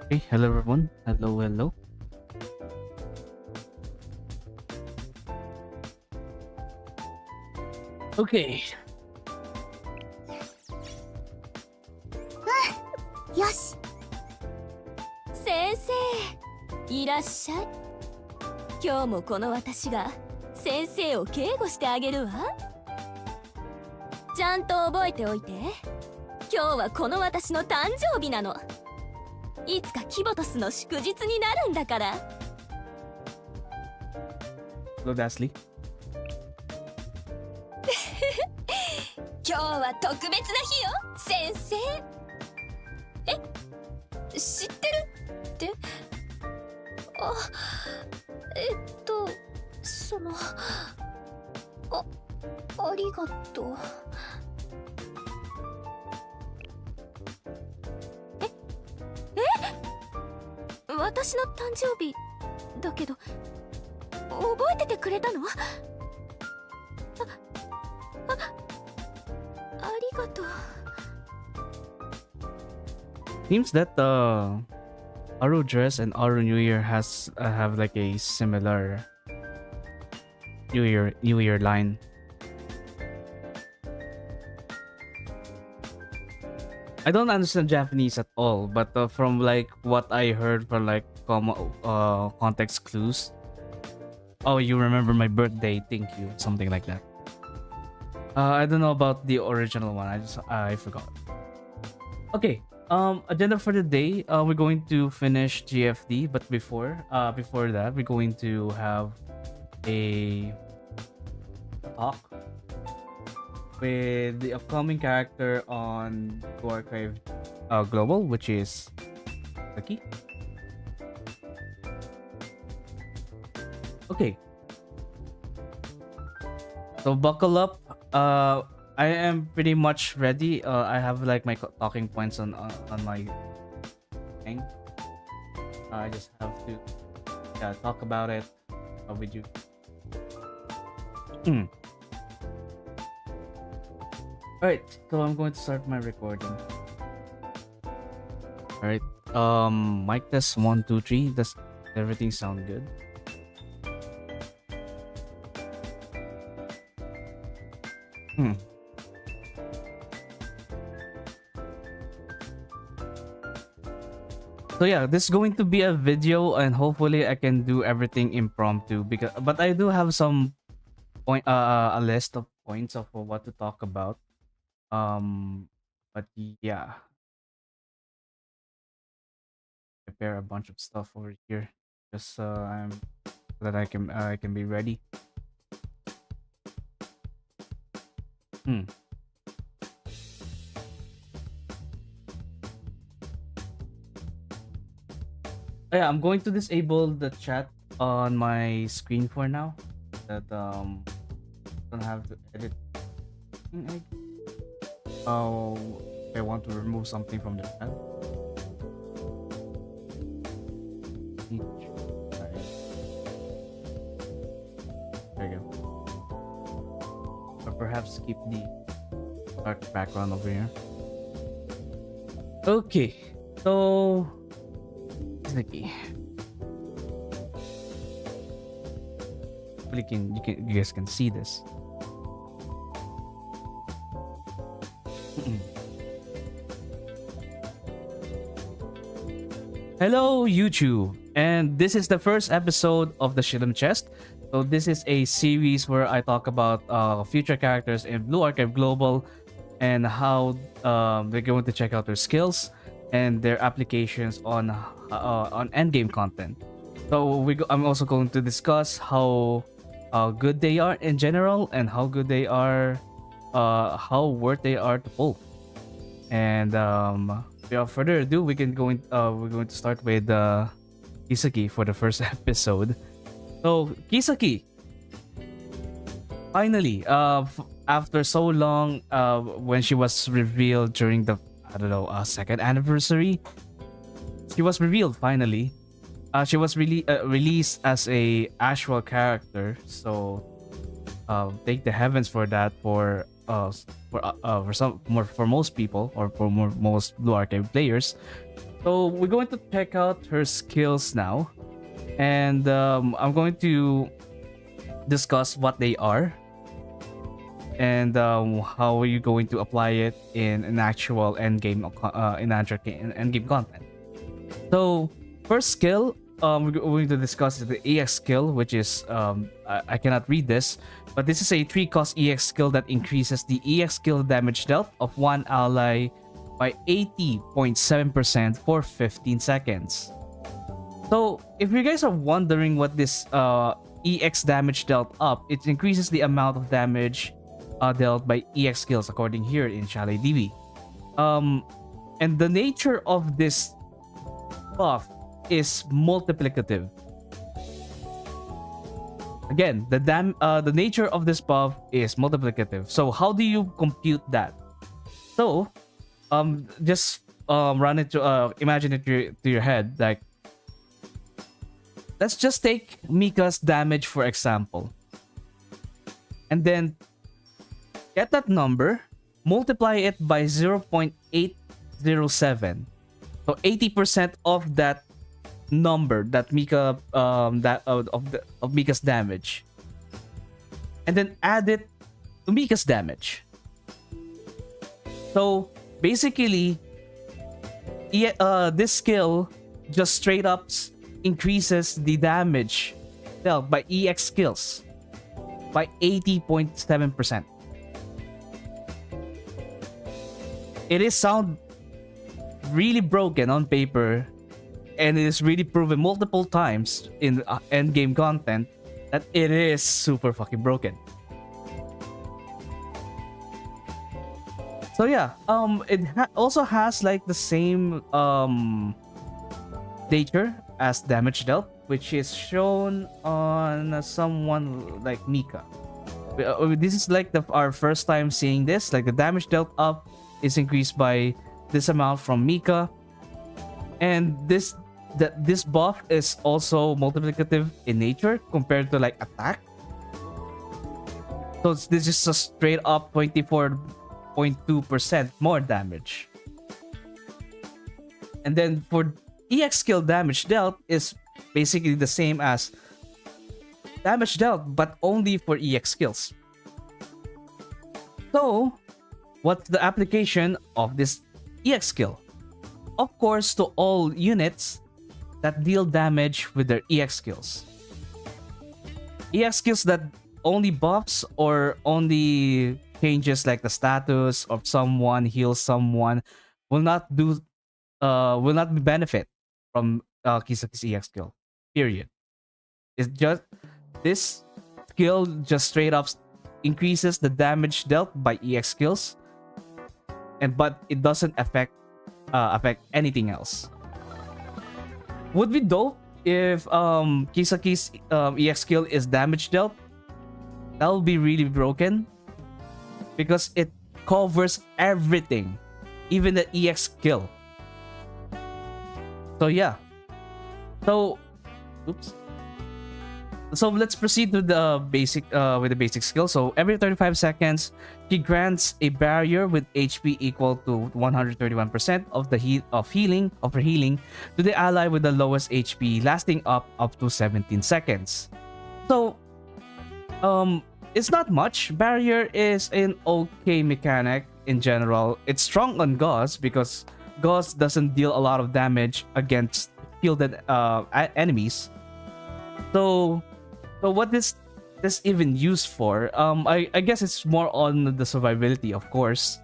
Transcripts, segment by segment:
Okay, hello everyone. Hello, hello. Okay. よし。先生、いらっしゃい。今日もこの私が先生を警護してあげるわ。ちゃんと覚えておいて。今日はこの私の誕生日なの。いつかキボトスの祝日になるんだから。Hello, Dashley. 今日は特別な日よ、先生。知ってるって？あ、その、ありがとう。私の誕生日だけど覚えててくれたの？ありがとう。Seems that the Aru dress and Aru New Year has have like a similar New Year line. I don't understand Japanese at all, but from like what I heard from like context clues. Oh, you remember my birthday? Thank you. Something like that. I don't know about the original one. I forgot. Okay. Agenda for the day. We're going to finish GFD, but before that, we're going to have a talk with the upcoming character on Blue Archive Global, which is KISAKI. Okay. So buckle up. I am pretty much ready. I have like my talking points on my thing. I just have to talk about it with you. Alright, so I'm going to start my recording. Alright. Mic test 1, 2, 3. Does everything sound good? So yeah, this is going to be a video, and hopefully I can do everything impromptu. But I do have some a list of points of what to talk about. But yeah, prepare a bunch of stuff over here, just so that I can be ready. Yeah, I'm going to disable the chat on my screen for now. That don't have to edit. Oh, I want to remove something from the chat. There you go. Or perhaps keep the dark background over here. Okay, so Nikki. You guys can see this. Hello YouTube, and this is the first episode of the Shilum Chest. So this is a series where I talk about future characters in Blue Archive Global and how they're going to check out their skills and their applications on endgame content. So I'm also going to discuss how good they are in general and how good they are, how worth they are to pull. And without further ado, we're going to start with KISAKI for the first episode. So KISAKI, finally, after so long, when she was revealed during the second anniversary, she was revealed finally. She was really released as a actual character. So thank the heavens for that for most people or for most Blue Archive players. So we're going to check out her skills now, and I'm going to discuss what they are and how are you going to apply it in an actual endgame endgame content. So first skill we're going to discuss is the EX skill, which is I cannot read this, but this is a 3-cost EX skill that increases the EX skill damage dealt of one ally by 80.7% for 15 seconds. So if you guys are wondering what this EX damage dealt up, it increases the amount of damage dealt by EX skills according here in Chalet DB. And the nature of this buff is multiplicative. Again, the nature of this buff is multiplicative. So how do you compute that? So just run it to imagine it to your head. Like, let's just take Mika's damage for example, and then get that number, multiply it by 0.807. So 80% of that number that Mika of Mika's damage, and then add it to Mika's damage. So basically, this skill just straight up increases the damage dealt by EX skills by 80.7%. It is sound really broken on paper, and it is really proven multiple times in endgame content that it is super fucking broken. So yeah, it also has like the same nature as damage dealt, which is shown on someone like Mika. This is like our first time seeing this. Like the damage dealt up is increased by this amount from Mika, and this buff is also multiplicative in nature compared to like attack. So this is a straight up 24.2% more damage. And then for EX skill damage dealt is basically the same as damage dealt, but only for EX skills. So what's the application of this EX skill? Of course, to all units that deal damage with their EX skills. EX skills that only buffs or only changes like the status of someone, heals someone, will not be benefit from Kisaki's EX skill. Period. It's just this skill just straight up increases the damage dealt by EX skills, but it doesn't affect anything else. Would be dope if Kisaki's EX skill is damage dealt. That would be really broken because it covers everything, even the EX skill. So yeah. So let's proceed to the basic with the basic skill. So every 35 seconds, she grants a barrier with HP equal to 131% of the healing to the ally with the lowest HP, lasting up to 17 seconds. So it's not much. Barrier is an okay mechanic in general. It's strong on Gauss because Gauss doesn't deal a lot of damage against shielded enemies. So what is this even used for? I guess it's more on the survivability, of course.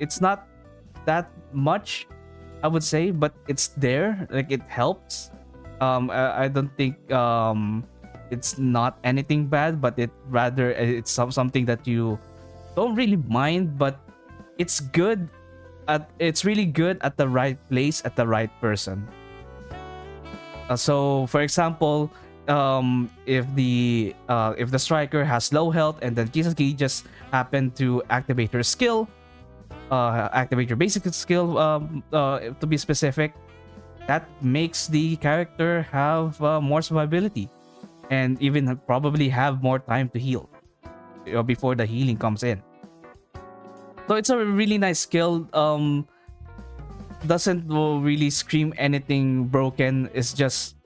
It's not that much, I would say, but it's there. Like, it helps. I don't think it's not anything bad, but it's something that you don't really mind, but it's good. It's really good at the right place at the right person. So for example, if the striker has low health and then Kisaki just happened to activate her skill, activate your basic skill, to be specific, that makes the character have more survivability and even probably have more time to heal before the healing comes in. So it's a really nice skill. doesn't really scream anything broken. It's just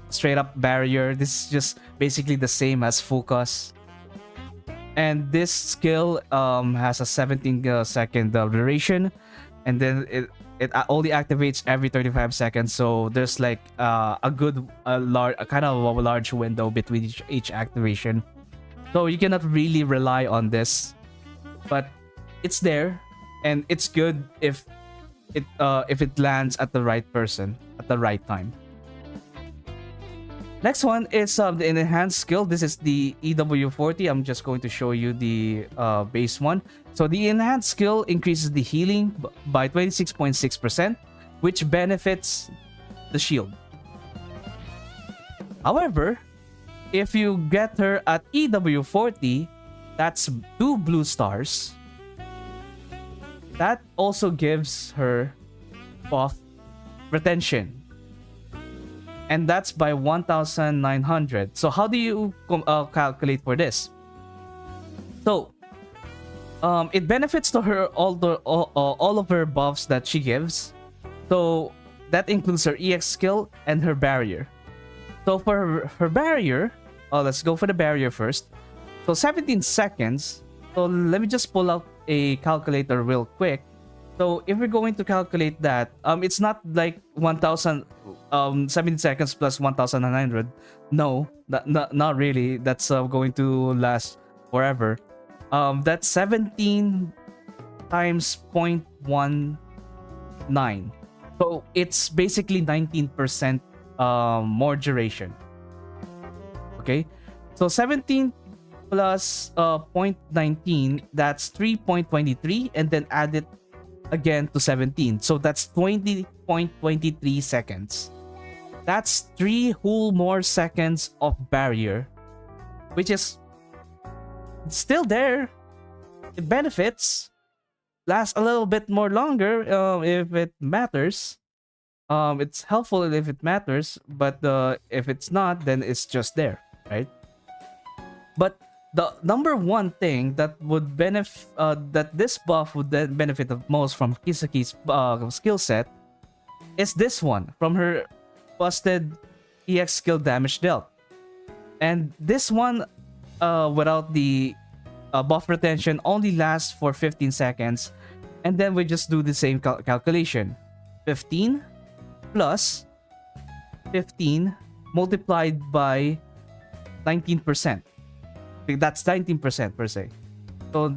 straight up barrier. This is just basically the same as focus. And this skill has a 17-second duration, and then it only activates every 35 seconds. So there's like a good large kind of a large window between each activation. So you cannot really rely on this, but it's there, and it's good if it lands at the right person at the right time. Next one is the enhanced skill. This is the EW40. I'm just going to show you the base one. So the enhanced skill increases the healing by 26.6%, which benefits the shield. However, if you get her at EW40, that's 2 blue stars. That also gives her buff retention. And that's by 1,900. So how do you calculate for this? So it benefits to her all of her buffs that she gives. So that includes her EX skill and her barrier. So for her barrier, let's go for the barrier first. So 17 seconds. So let me just pull out a calculator real quick. So if we're going to calculate that, it's not like 1,000, 17 seconds plus 1,900. No, not really. That's going to last forever. That's 17 times 0.19. So it's basically 19% more duration. Okay, so 17 plus 0.19, that's 3.23, and then add it again to 17, so that's 20.23 seconds. That's 3 whole more seconds of barrier, which is still there. It benefits, lasts a little bit more longer if it matters. It's helpful if it matters, but if it's not, then it's just there, right? But the number one thing that would benefit, that this buff would then benefit the most from Kisaki's skill set, is this one from her busted EX skill damage dealt. And this one, without the buff retention, only lasts for 15 seconds. And then we just do the same calculation. 15 plus 15 multiplied by 19%. That's 19% per se. So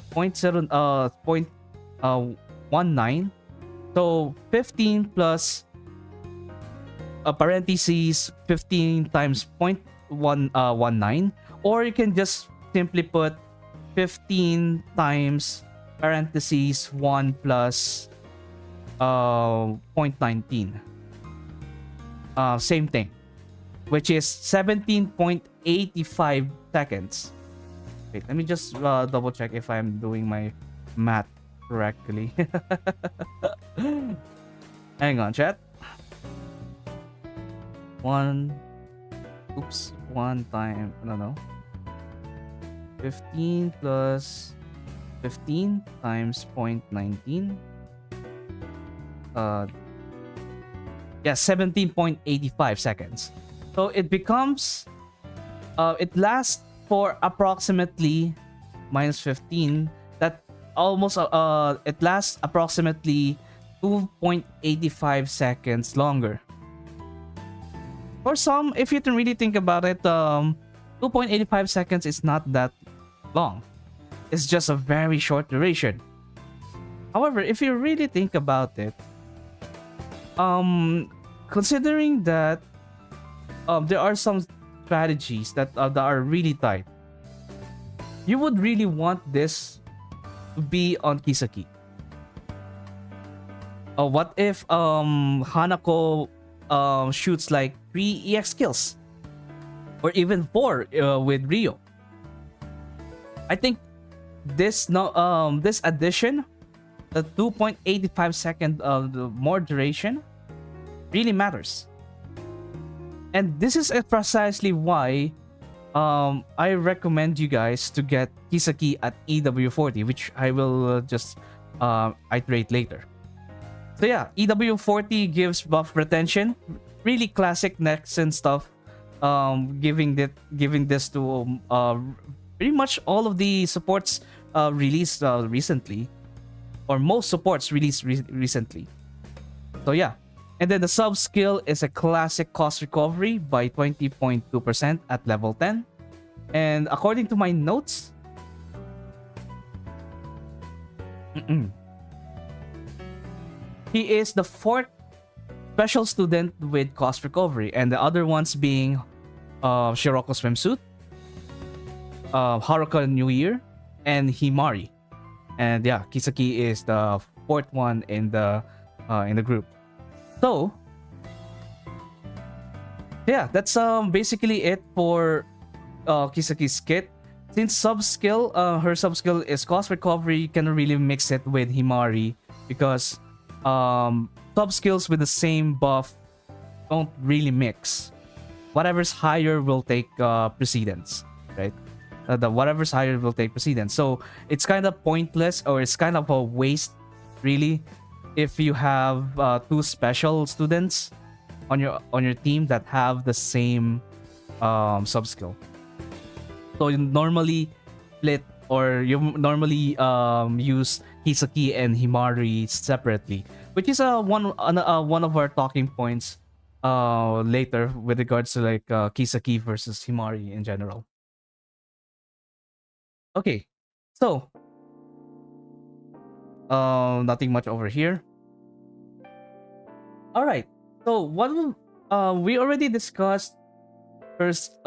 0.19. So 15 plus parentheses 15 times 0.19, or you can just simply put 15 times parentheses 1 plus 0.19. Same thing, which is 17.85 seconds. Wait, let me just double check if I'm doing my math correctly. Hang on, chat. One time, I don't know. 15 plus 15 times 0.19. Yeah, 17.85 seconds. So it becomes, it lasts for approximately minus 15. That almost, it lasts approximately 2.85 seconds longer. For some, if you can really think about it, 2.85 seconds is not that long. It's just a very short duration. However, if you really think about it, considering that there are some strategies that are really tight, you would really want this to be on Kisaki. What if Hanako shoots like 3 EX skills, or even 4 with Rio? I think this this addition, the 2.85 second more duration, really matters. And this is precisely why I recommend you guys to get Kisaki at EW40, which I will just iterate later. So yeah, EW40 gives buff retention. Really classic Nexen stuff. Giving this to pretty much all of the supports released recently, or most supports released recently. So yeah, and then the sub skill is a classic cost recovery by 20.2% at level 10. And according to my notes, he is the 4th special student with cost recovery, and the other ones being Shiroko Swimsuit, Haruka New Year, and Himari. And yeah, Kisaki is the 4th one in the group. So yeah, that's basically it for Kisaki's kit. Since her sub skill is cost recovery, you can really mix it with Himari because sub skills with the same buff don't really mix. Whatever's higher will take precedence, right? The whatever's higher will take precedence. So it's kind of pointless, or it's kind of a waste, really, if you have two special students on your team that have the same sub skill. So you normally split, or you normally use Kisaki and Himari separately, which is one of our talking points later with regards to like Kisaki versus Himari in general. Okay, so nothing much over here. All right, so we already discussed first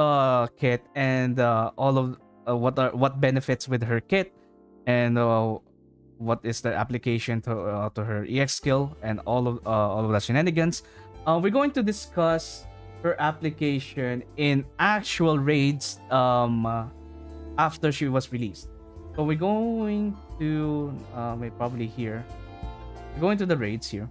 kit and all of what benefits with her kit, and what is the application to her EX skill, and all of the shenanigans. We're going to discuss her application in actual raids after she was released. So we're going to probably here. We're going to the raids here,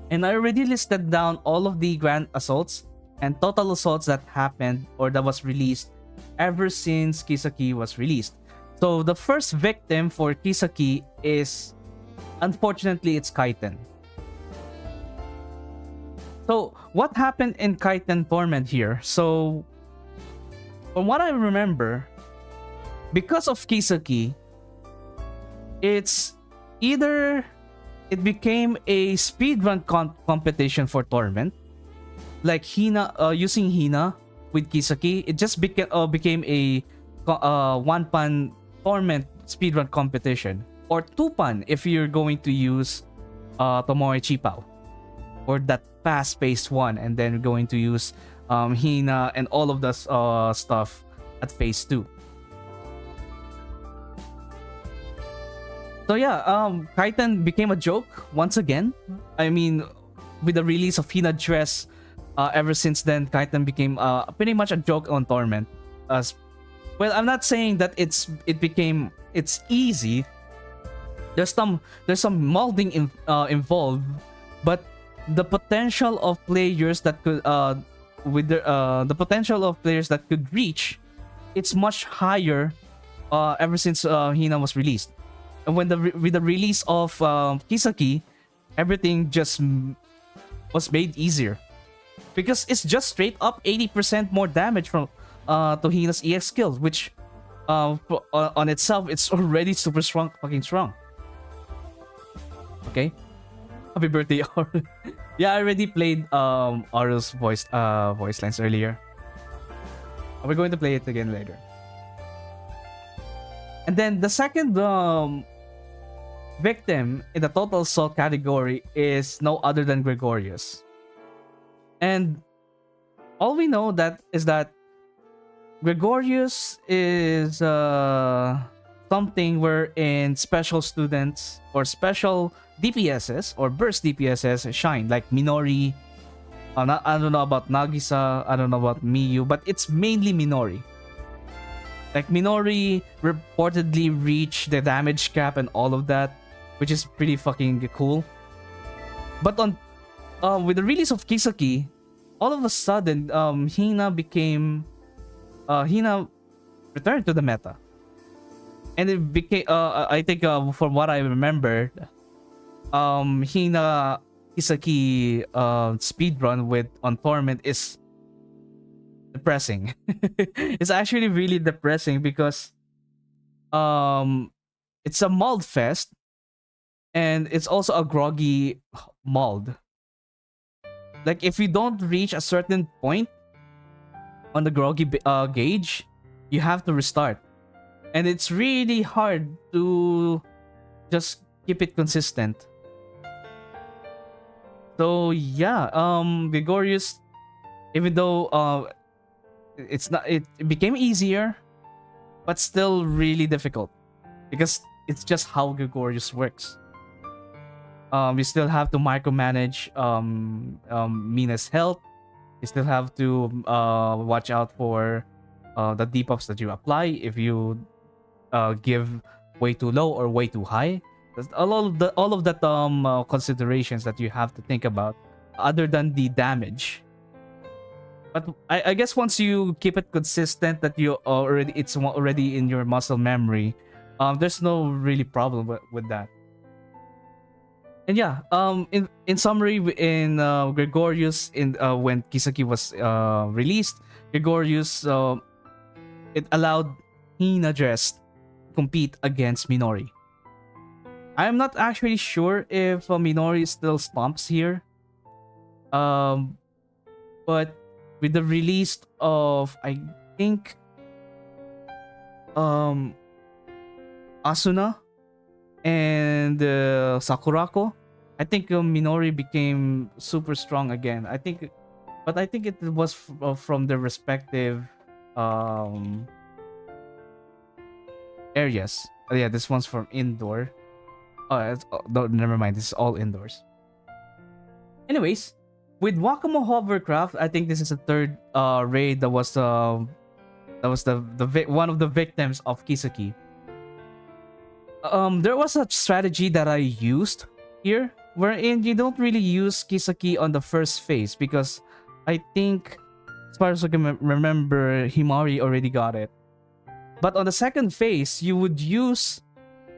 and I already listed down all of the grand assaults and total assaults that happened or that was released ever since Kisaki was released. So the first victim for Kisaki is, unfortunately, it's Kaiten. So what happened in Kaiten Torment here? So from what I remember, because of Kisaki, it's either it became a speedrun competition for Torment, like Hina, using Hina with Kisaki. It just became a one-pan Torment speedrun competition, or two-pan if you're going to use Tomoe Chipao, or that fast-paced one, and then going to use Hina and all of the stuff at phase 2. So yeah, Kaiten became a joke once again. I mean, with the release of Hina Dress, ever since then, Kaiten became pretty much a joke on Torment. Well, I'm not saying that it's easy. There's some molding involved, but the potential of players that could the potential of players that could reach, it's much higher ever since Hina was released. And with the release of Kisaki, everything just was made easier, because it's just straight up 80% more damage from to Hina's EX skills, which on itself, it's already super strong, fucking strong. Okay, happy birthday, Aurel. Yeah, I already played Aurel's voice lines earlier. We're going to play it again later. And then the second victim in the total assault category is no other than Gregorius. And all we know is that Gregorius is something wherein special students or special DPSs or burst DPSs shine, like Minori. I don't know about Nagisa, I don't know about Miyu, but it's mainly Minori. Like, Minori reportedly reached the damage cap and all of that, which is pretty fucking cool. But on with the release of Kisaki, all of a sudden, Hina returned to the meta, and it became I think from what I remembered, Hina Kisaki speed run with on Torment is depressing. It's actually really depressing because um it's a mold fest, and it's also a groggy mold. Like if you don't reach a certain point on the groggy gauge, you have to restart, and it's really hard to just keep it consistent. So yeah, Gregorius, even though it became easier, but still really difficult because it's just how Gregorius works. You still have to micromanage Mina's health. You still have to watch out for the debuffs that you apply if you give way too low or way too high. There's all of that considerations that you have to think about, other than the damage. But I guess once you keep it consistent, that you already it's already in your muscle memory, there's no really problem with that. And yeah, in summary, in Gregorius, in when Kisaki was released, Gregorius it allowed Hina Dress to compete against Minori. I'm not actually sure if Minori still stomps here. But with the release of, I think, Asuna and Sakurako, I think Minori became super strong again. I think it was from their respective areas. Oh, yeah, this one's from indoor. No, never mind. This is all indoors. Anyways, with Wakamo Hovercraft, I think this is the third raid that was the one of the victims of Kisaki. There was a strategy that I used here, wherein you don't really use Kisaki on the first phase because I think, as far as I can remember, Himari already got it. But on the second phase, you would use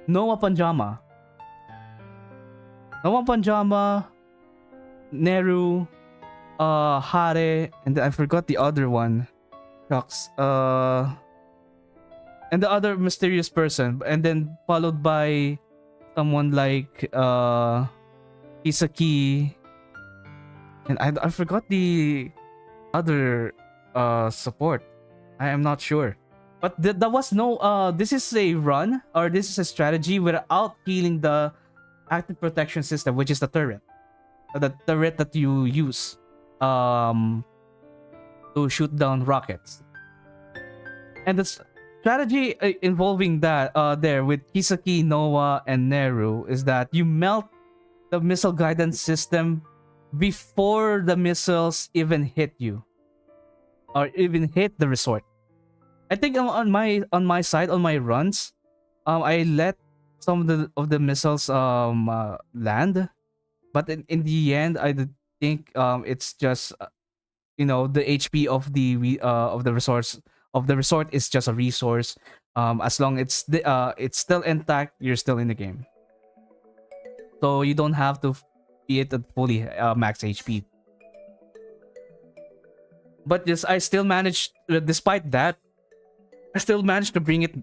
Noah Panjama. Noah Panjama, Neru, Hare, and I forgot the other one. Shucks. And the other mysterious person, and then followed by someone like Kisaki, and I forgot the other support. I am not sure, but that was no. This is a run, or this is a strategy without healing the active protection system, which is the turret. The turret that you use to shoot down rockets. And the strategy involving that there with Kisaki, Noah, and Neru is that you melt the missile guidance system before the missiles even hit you or even hit the resort. I think on my side, on my runs, I let some of the missiles land, but in the end, I think it's just the HP of the resource of the resort is just a resource. As long it's still intact, you're still in the game, so you don't have to be it at fully max HP. But yes, I still managed, despite that, I still managed to bring it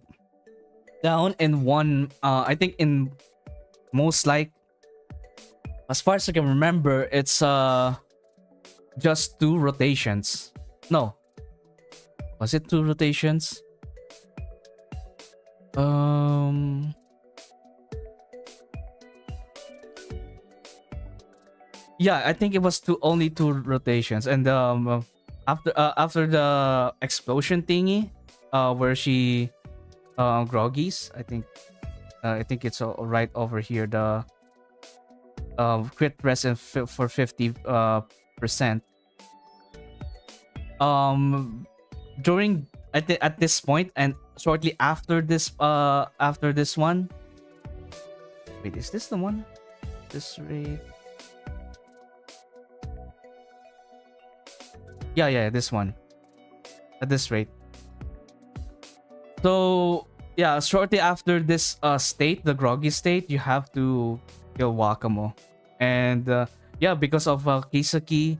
down in one. I think in most, like, as far as I can remember, it's just 2 rotations. No, was it 2 rotations? Yeah, I think it was only 2 rotations, and after the explosion thingy, where she groggies, I think it's right over here. The crit rest for 50%. During at this point, and shortly after this one. Wait, is this the one? This raid? Yeah, this one. At this rate. So yeah, shortly after this state, the groggy state, you have to kill Wakamo. And yeah, because of Kisaki,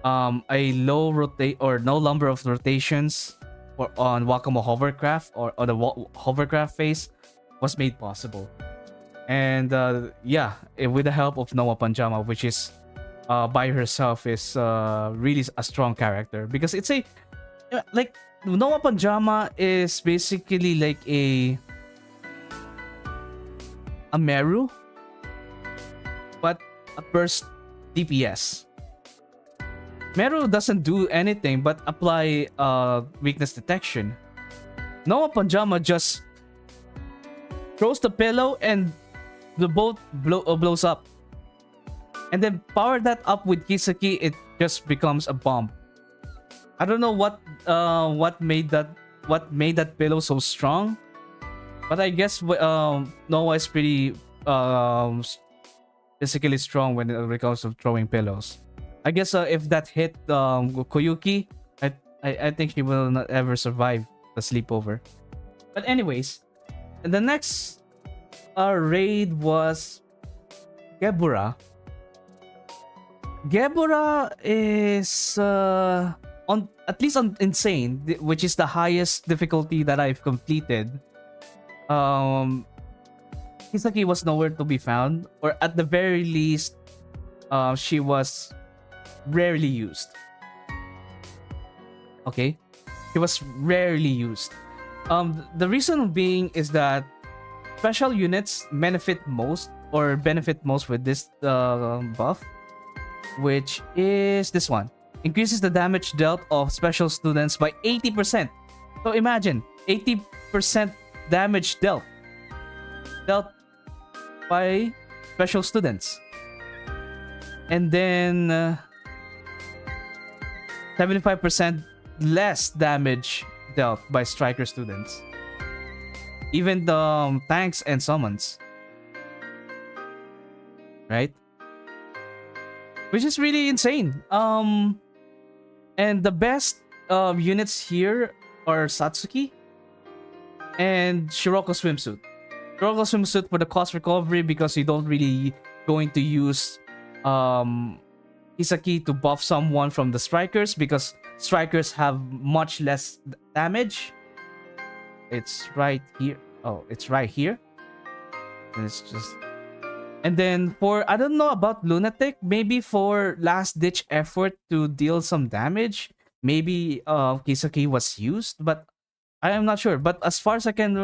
a low rotate or no number of rotations on Wakamo hovercraft or on the hovercraft phase was made possible. And yeah, with the help of Noah Panjama, which is by herself is really a strong character, because it's a like Noah Panjama is basically like a Meru, but a burst DPS. Meru doesn't do anything but apply weakness detection. Noah Panjama just throws the pillow and the boat blows up. And then power that up with Kisaki, it just becomes a bomb. I don't know what made that pillow so strong, but I guess Noah is pretty physically strong when it comes to throwing pillows. I guess if that hit Koyuki, I think she will not ever survive the sleepover. But anyways, the next raid was Gebura. Gebura is on at least on Insane, which is the highest difficulty that I've completed. Kisaki was nowhere to be found, or at the very least, she was rarely used. Okay, she was rarely used. The reason being is that special units benefit most with this buff, which is this one. Increases the damage dealt of special students by 80%. So imagine 80% damage dealt by special students, and then 75% less damage dealt by striker students, even the tanks and summons, right? Which is really insane. And the best units here are Satsuki and Shiroko Swimsuit. Shiroko Swimsuit for the cost recovery, because you don't really going to use Kisaki to buff someone from the strikers, because strikers have much less damage. It's right here. Oh, it's right here. And it's just... And then for, I don't know about Lunatic, maybe for last ditch effort to deal some damage, maybe Kisaki was used, but I am not sure. But as far as I can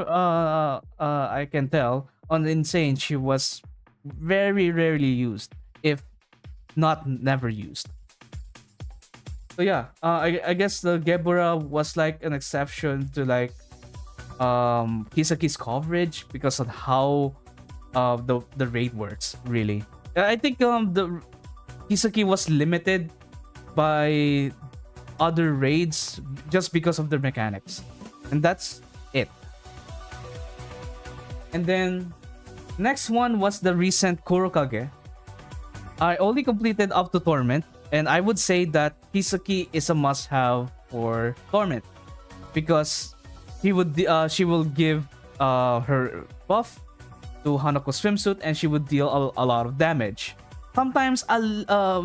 tell, on Insane, she was very rarely used, if not never used. So yeah, I guess the Gebura was like an exception to like Kisaki's coverage, because of how the raid works, really. I think the Kisaki was limited by other raids just because of their mechanics, and that's it. And then next one was the recent Kurokage. I only completed up to Torment, and I would say that Kisaki is a must-have for Torment, because she will give her buff to Hanako Swimsuit, and she would deal a lot of damage. Sometimes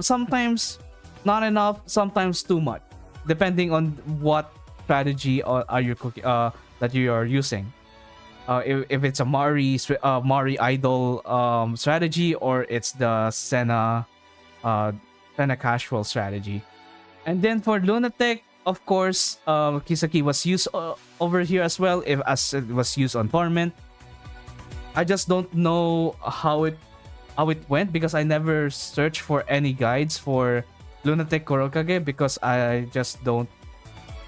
sometimes not enough, sometimes too much, depending on what strategy are you that you are using. If it's a Mari idol strategy, or it's the Senna casual strategy. And then for Lunatic, of course, Kisaki was used over here as well, as it was used on Torment. I just don't know how it went, because I never searched for any guides for Lunatic Kurokage, because I just don't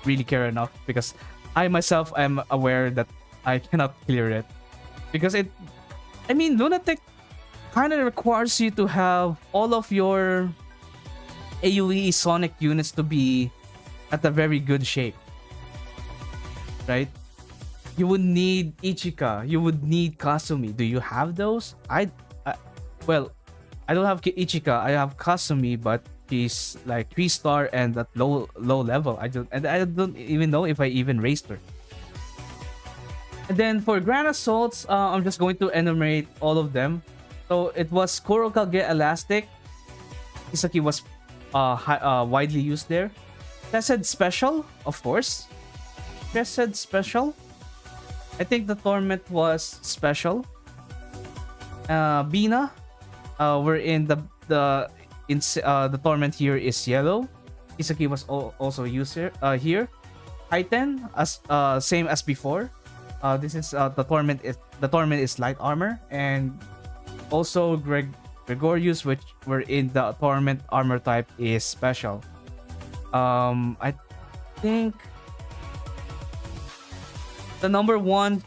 really care enough, because I myself am aware that I cannot clear it, because Lunatic kind of requires you to have all of your AoE Sonic units to be at a very good shape, right? You would need Ichika, you would need Kasumi. Do you have those? Well, I don't have Ichika. I have Kasumi, but she's like 3-star and at low level. I don't even know if I even raised her. And then for Grand Assaults, I'm just going to enumerate all of them. So it was Kurokage Elastic. Kisaki was widely used there. Tested Special, of course. Tested Special. I think the Torment was special. Bina, we're in the Torment here is yellow. Kisaki was also used here. Titan, as same as before. This is the Torment is light armor, and also Gregorius, which were in the Torment armor type, is special. I think the number one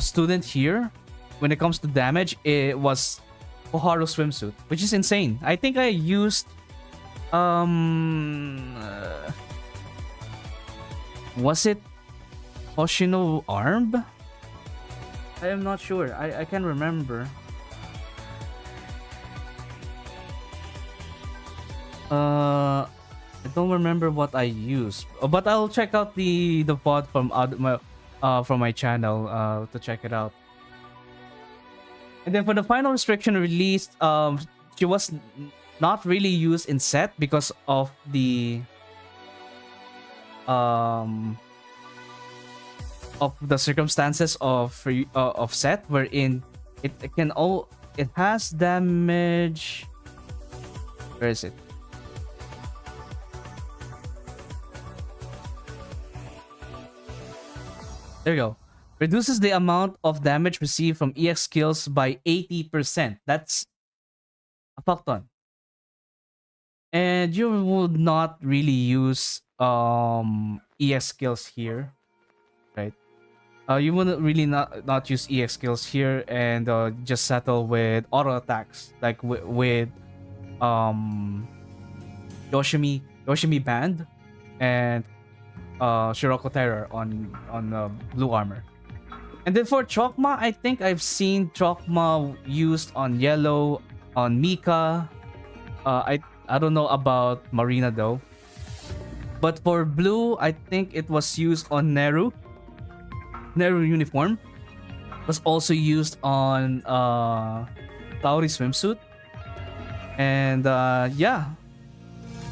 student here when it comes to damage, it was Koharu swimsuit, which is insane. I think I used was it Hoshino Arm? I am not sure. I can't remember. I don't remember what I used, but I'll check out the pod from my channel to check it out. And then for the final restriction released, she was not really used in set because of the circumstances of set, wherein it has damage. Where is it? There you go. Reduces the amount of damage received from EX skills by 80%. That's a fuck ton. And you would not really use EX skills here, right? You wouldn't really not use EX skills here and just settle with auto attacks like with Yoshimi Band and Shiroko Terror on blue armor. And then for Chokma, I think I've seen Chokma used on yellow, on Mika. I don't know about Marina though. But for blue, I think it was used on Neru. Neru uniform was also used on Tauri swimsuit. And yeah,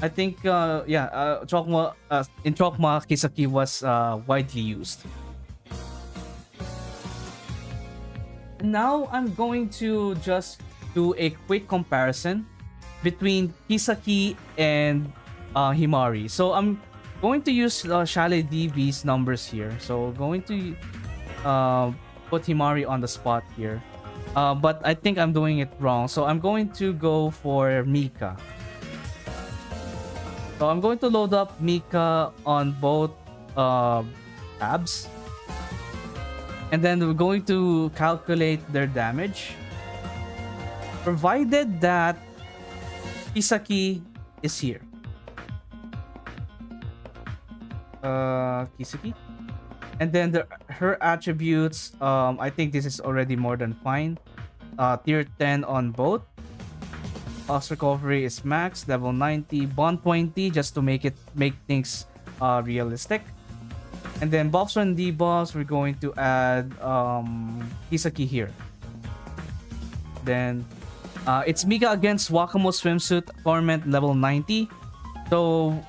I think Chokma in Chokma Kisaki was widely used. Now I'm going to just do a quick comparison between Kisaki and Himari. So I'm going to use Chalet DB's numbers here. So going to put Himari on the spot here. But I think I'm doing it wrong. So I'm going to go for Mika. So I'm going to load up Mika on both tabs. And then we're going to calculate their damage. Provided that Kisaki is here. Kisaki. And then her attributes, I think this is already more than fine. Tier 10 on both. Pulse recovery is max, level 90, bond 20, just to make things realistic. And then buffs and debuffs, we're going to add Kisaki here. Then it's Mika against Wakamo swimsuit, Torment level 90. So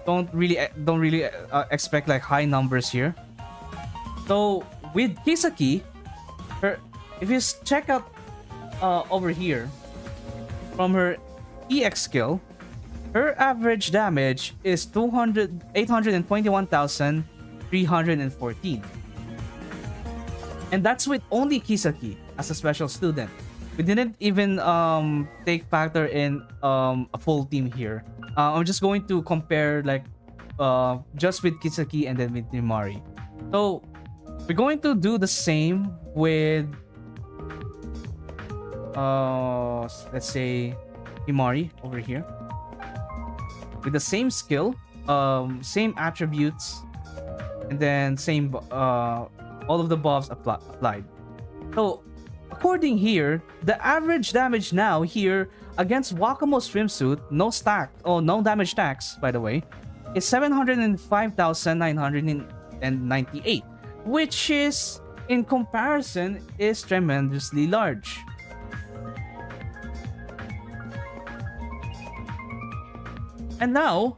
don't really expect like high numbers here. So with Kisaki, if you check out over here from her EX skill, her average damage is 821,314. And that's with only Kisaki as a special student. We didn't even take factor in a full team here. I'm just going to compare like just with Kisaki and then with Himari. So we're going to do the same with let's say Himari over here. With the same skill, same attributes, and then same all of the buffs applied. So according here, the average damage now here against Wakamo swimsuit, no damage stacks by the way, is 705,998, which is in comparison is tremendously large. And now,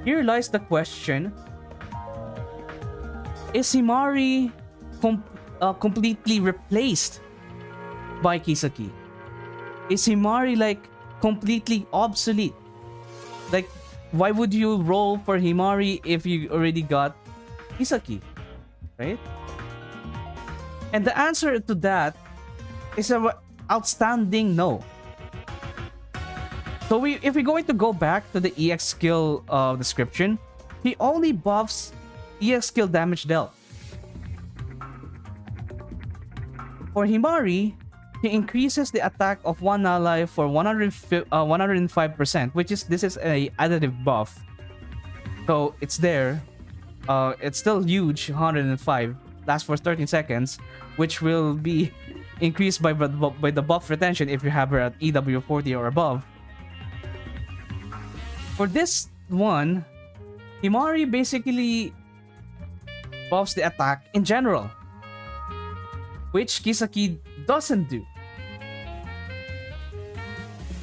here lies the question: is Himari completely replaced by Kisaki? Is Himari like completely obsolete? Like, why would you roll for Himari if you already got Kisaki, right? And the answer to that is an outstanding no. So if we're going to go back to the EX skill description, he only buffs EX skill damage dealt. For Himari, he increases the attack of one ally for 105%, which is this is a additive buff. So it's there. It's still huge, 105. Lasts for 13 seconds, which will be increased by the buff retention if you have her at EW 40 or above. For this one, Himari basically buffs the attack in general, which Kisaki doesn't do.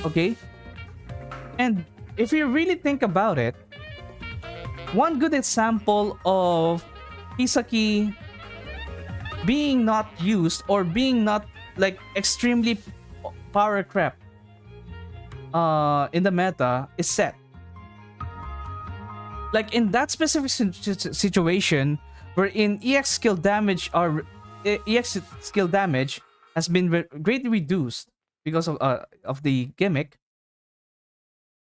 Okay? And if you really think about it, one good example of Kisaki being not used or being not like extremely power crap in the meta is Set. Like in that specific situation wherein EX skill damage has been greatly reduced because of the gimmick,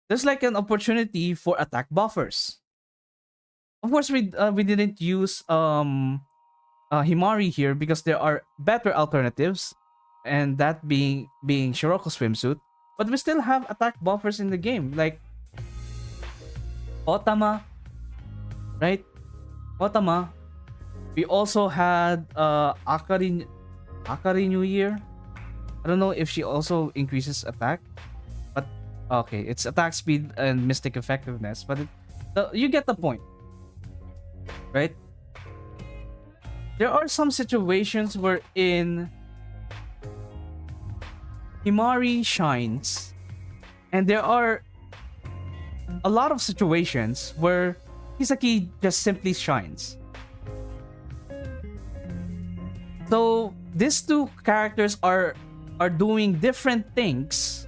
there's like an opportunity for attack buffers. Of course, we didn't use Himari here because there are better alternatives, and that being Shiroko swimsuit. But we still have attack buffers in the game, like Otama, right? Otama. We also had Akari New Year. I don't know if she also increases attack, but okay, it's attack speed and mystic effectiveness. But you get the point, right? There are some situations wherein Himari shines, and there are a lot of situations where Kisaki just simply shines. So these two characters are doing different things,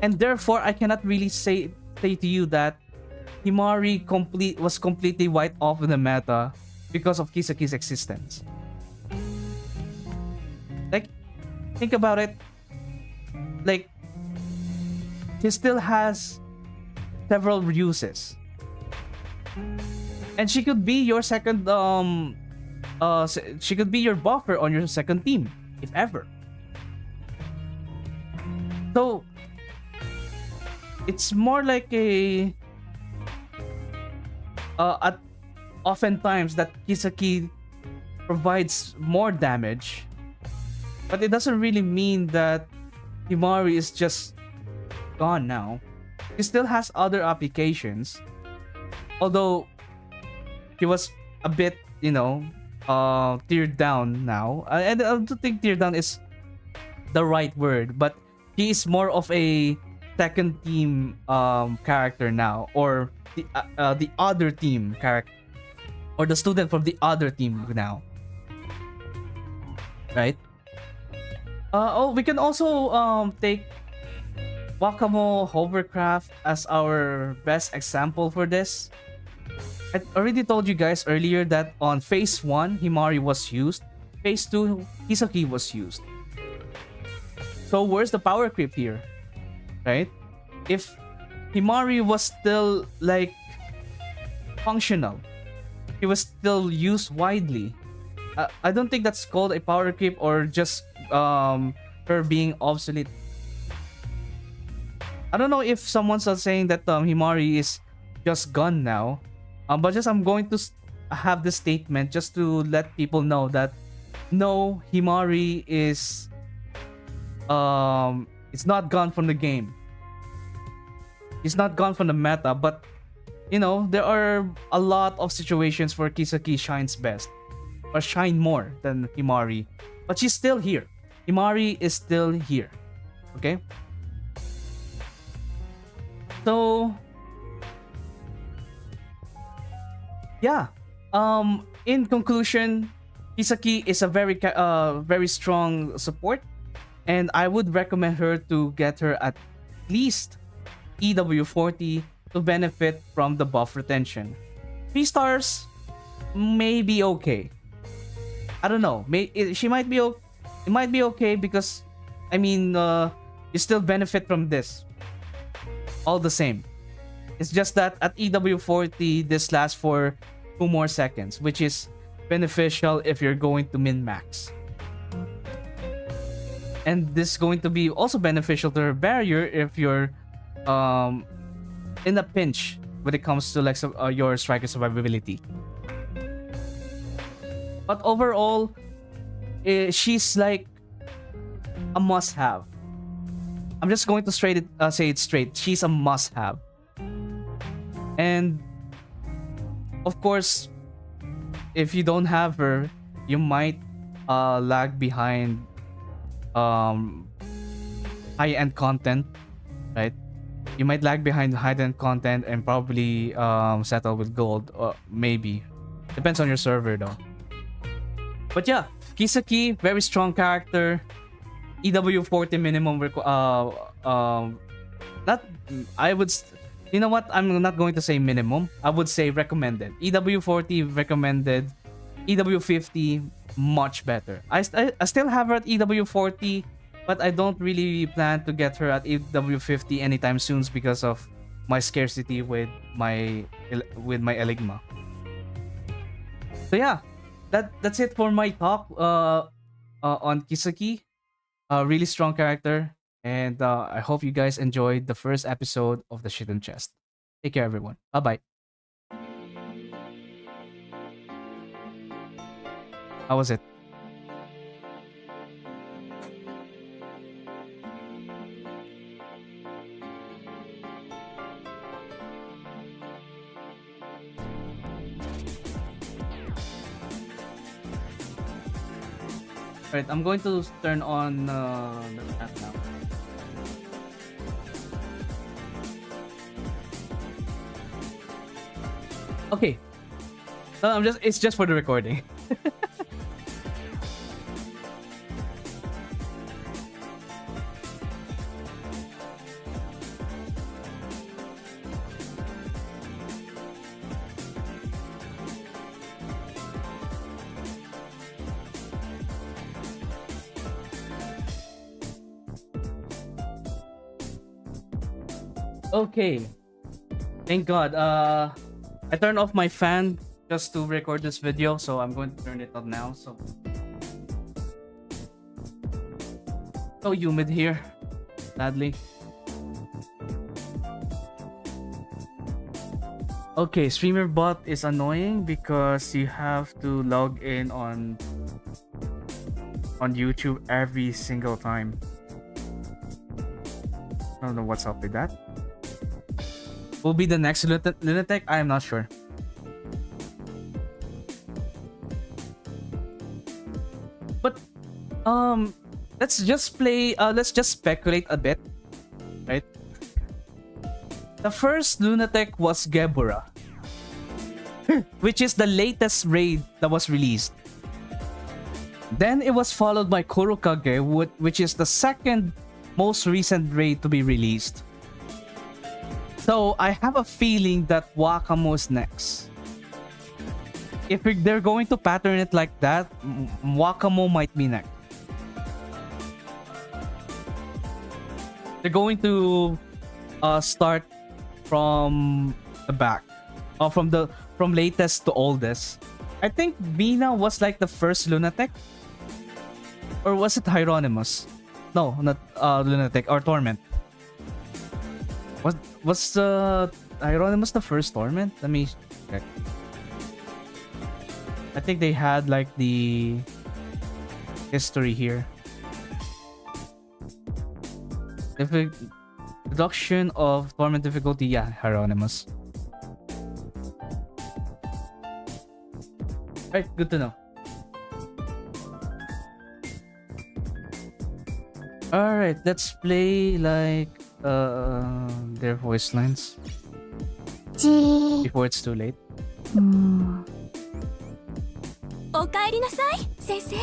and therefore I cannot really say to you that Himari was completely wiped off in the meta because of Kisaki's existence. Like, think about it. Like, he still has several uses, and she could be your second she could be your buffer on your second team, if ever. So it's more like a oftentimes that Kisaki provides more damage, but it doesn't really mean that Himari is just gone now. He still has other applications, although he was a bit, tiered down now. And I don't think tiered down is the right word, but he is more of a second team character now, or the other team character, or the student from the other team now, right? We can also take Wakamo Hovercraft as our best example for this. I already told you guys earlier that on phase 1, Himari was used. Phase 2, Kisaki was used. So where's the power creep here? Right? If Himari was still like functional, he was still used widely, I don't think that's called a power creep or just her being obsolete. I don't know if someone's saying that Himari is just gone now, but just I'm going to have this statement just to let people know that no, Himari is it's not gone from the game. He's not gone from the meta, but there are a lot of situations where Kisaki shines best, or shine more than Himari, but she's still here. Himari is still here. Okay? So yeah, in conclusion, Kisaki is a very strong support, and I would recommend her to get her at least EW40 to benefit from the buff retention. 3 stars may be okay. I don't know. She might be it might be okay because I mean you still benefit from this all the same. It's just that at EW40 this lasts for 2 more seconds, which is beneficial if you're going to min max. And this is going to be also beneficial to her barrier if you're in a pinch when it comes to like your striker survivability. But overall, she's like a must-have. I'm just going to say it straight. She's a must-have. And of course, if you don't have her, you might lag behind high-end content, right? You might lag behind high-end content and probably settle with gold, or maybe. Depends on your server though. But yeah, Kisaki, very strong character. EW40 minimum not I would you know what, I'm not going to say minimum, I would say recommended. EW40 recommended, EW50 much better. I still have her at EW40, but I don't really plan to get her at EW50 anytime soon because of my scarcity with my Eligma. So yeah, that's it for my talk on Kisaki. A really strong character, and I hope you guys enjoyed the first episode of the Shitten Chest. Take care, everyone. Bye bye. How was it? Alright, I'm going to turn on the chat now. Okay. It's just for the recording. Okay. Thank God. I turned off my fan just to record this video, so I'm going to turn it on now. So humid here, sadly. Okay, streamer bot is annoying because you have to log in on YouTube every single time. I don't know what's up with that. Will be the next lunatic? I am not sure. But let's just speculate a bit, right? The first lunatic was Gebura, which is the latest raid that was released. Then it was followed by Kurokage, which is the second most recent raid to be released. So I have a feeling that Wakamo is next. If they're going to pattern it like that, Wakamo might be next. They're going to start from the back, or from latest to oldest. I think Vina was like the first lunatic, or was it Hieronymus? No, not lunatic or torment. Was Hieronymus the first torment? Let me check. I think they had like the history here. Reduction of torment difficulty, yeah, Hieronymus. Right, good to know. Alright, let's play like their voice lines じー before it's too late. おかえりなさい先生。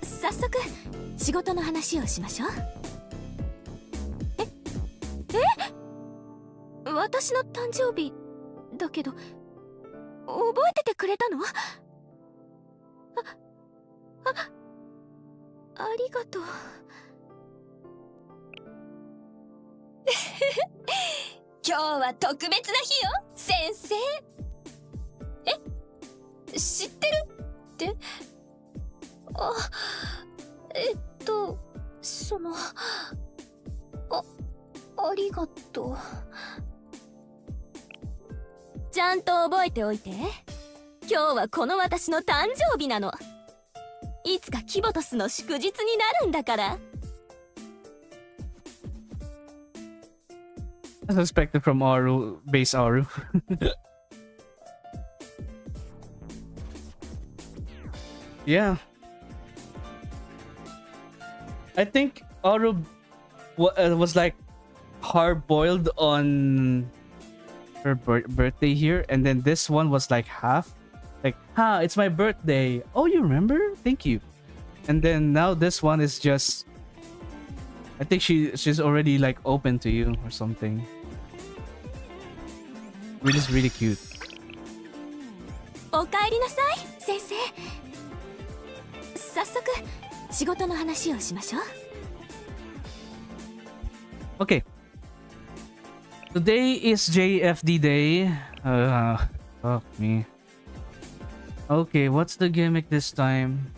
早速仕事の話をしましょう。私の誕生日だけど覚えててくれたの？ありがとう。今日は特別な日よ先生。知ってるってそのありがとう。ちゃんと覚えておいて。今日はこの私の誕生日なの。いつかキボトスの祝日になるんだから。 As expected from Aru, base Aru. Yeah. I think Aru was like hard-boiled on her birthday here, and then this one was like half. Like, it's my birthday. Oh, you remember? Thank you. And then now this one is just... I think she's already like open to you or something. Really cute. おかえりなさい先生。早速仕事の話をしましょう。 Okay. Today is JFD Day. Fuck me. Okay, what's the gimmick this time?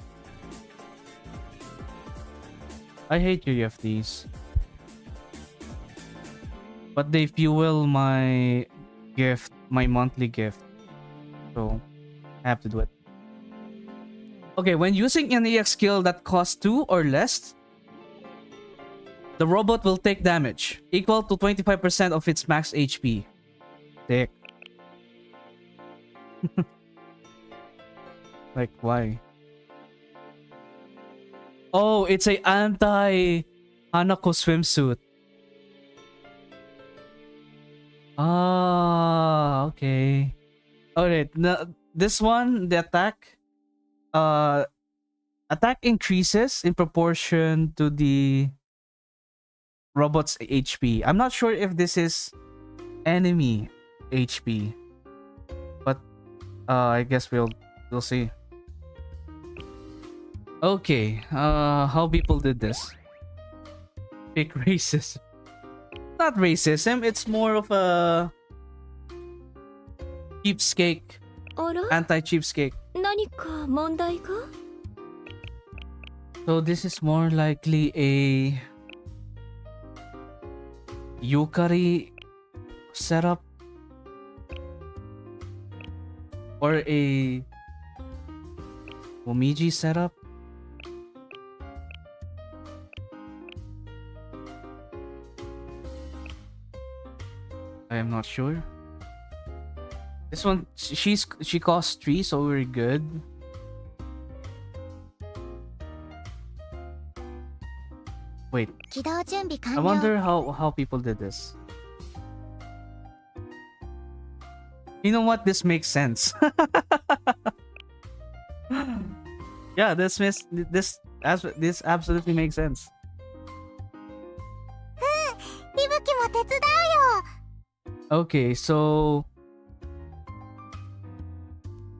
I hate JFDs. But they fuel my gift, my monthly gift. So, I have to do it. Okay, when using an EX skill that costs 2 or less, the robot will take damage equal to 25% of its max HP. Dick. Like, why? Oh, it's a anti-Hanako swimsuit. Ah, okay. Alright, this one, the attack increases in proportion to the robot's HP. I'm not sure if this is enemy HP, but I guess we'll see. Okay, how people did this? Pick racism. Not racism, it's more of a cheapskate, あら、 anti-cheapskate. 何か問題が？ So this is more likely a Yukari setup or a Momiji setup. I am not sure. This one, she costs 3, so we're good. Wait, 起動準備 I 完了。 wonder how people did this. You know what? This makes sense. Yeah, this absolutely makes sense. いぶきも手伝うよ。 Okay, so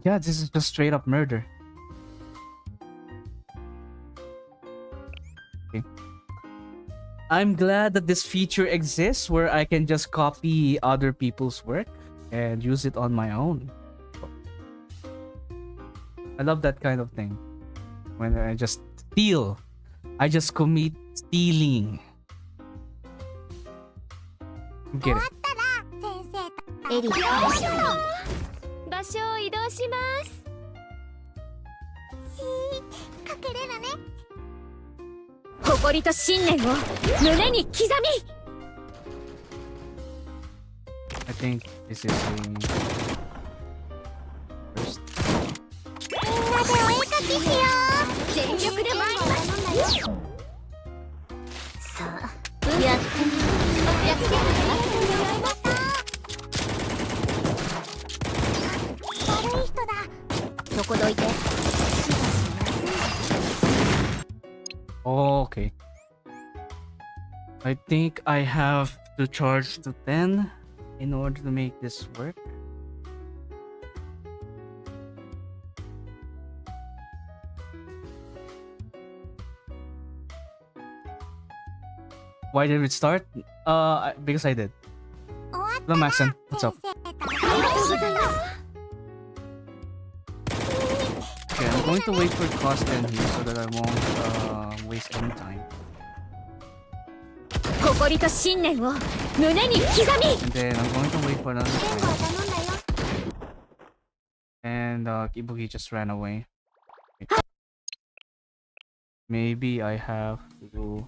yeah, this is just straight up murder. Okay. I'm glad that this feature exists where I can just copy other people's work and use it on my own. I love that kind of thing. When I just steal. I just commit stealing. Get it. エリー、場所を移動します。かけれるね。誇りと信念を胸に刻み。 I think this is a first. みんなでお絵かきしよう。全力で参ります。さあ、運やってみる。やってみる。悪い人だ。そこどいて。 Okay. I think I have to charge to 10 in order to make this work. Why did it start? Because I did. 終わっ Hello, Maxon. What's up? 先生と。ありがとうございます。 Okay, I'm going to wait for cost 10 here so that I won't waste any time. 誇りと信念を胸に刻み。 And then I'm going to wait for another 援護を time. 頼んだよ。 And Kibuki just ran away. Maybe I have to.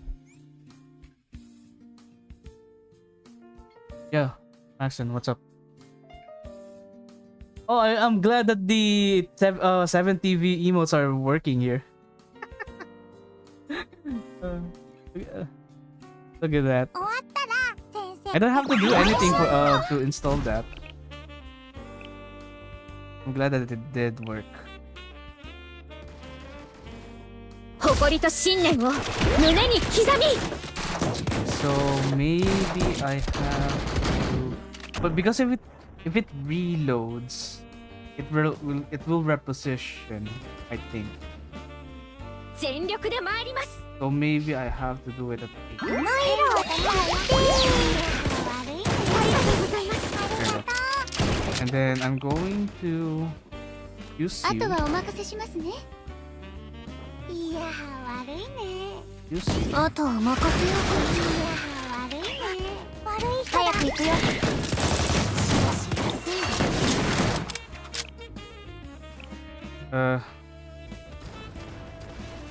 Yeah, Maxon, what's up? Oh, I'm glad that the 7 TV emotes are working here. Look at that. 終わったら先生。 I don't have to do anything for to install that. I'm glad that it did work. 誇りと信念を胸に刻み。 So maybe I have to, but because if it reloads, it will reposition, I think. 全力で参ります。 So maybe I have to do it at この色を頼んだよ。悪い人だ。ありがとうございます。 8. And then I'm going to use あ you. とはお任せしますね。いや悪いね。 Use you. あとは任せようか。いや悪いね。悪い人だ。早く行くよ。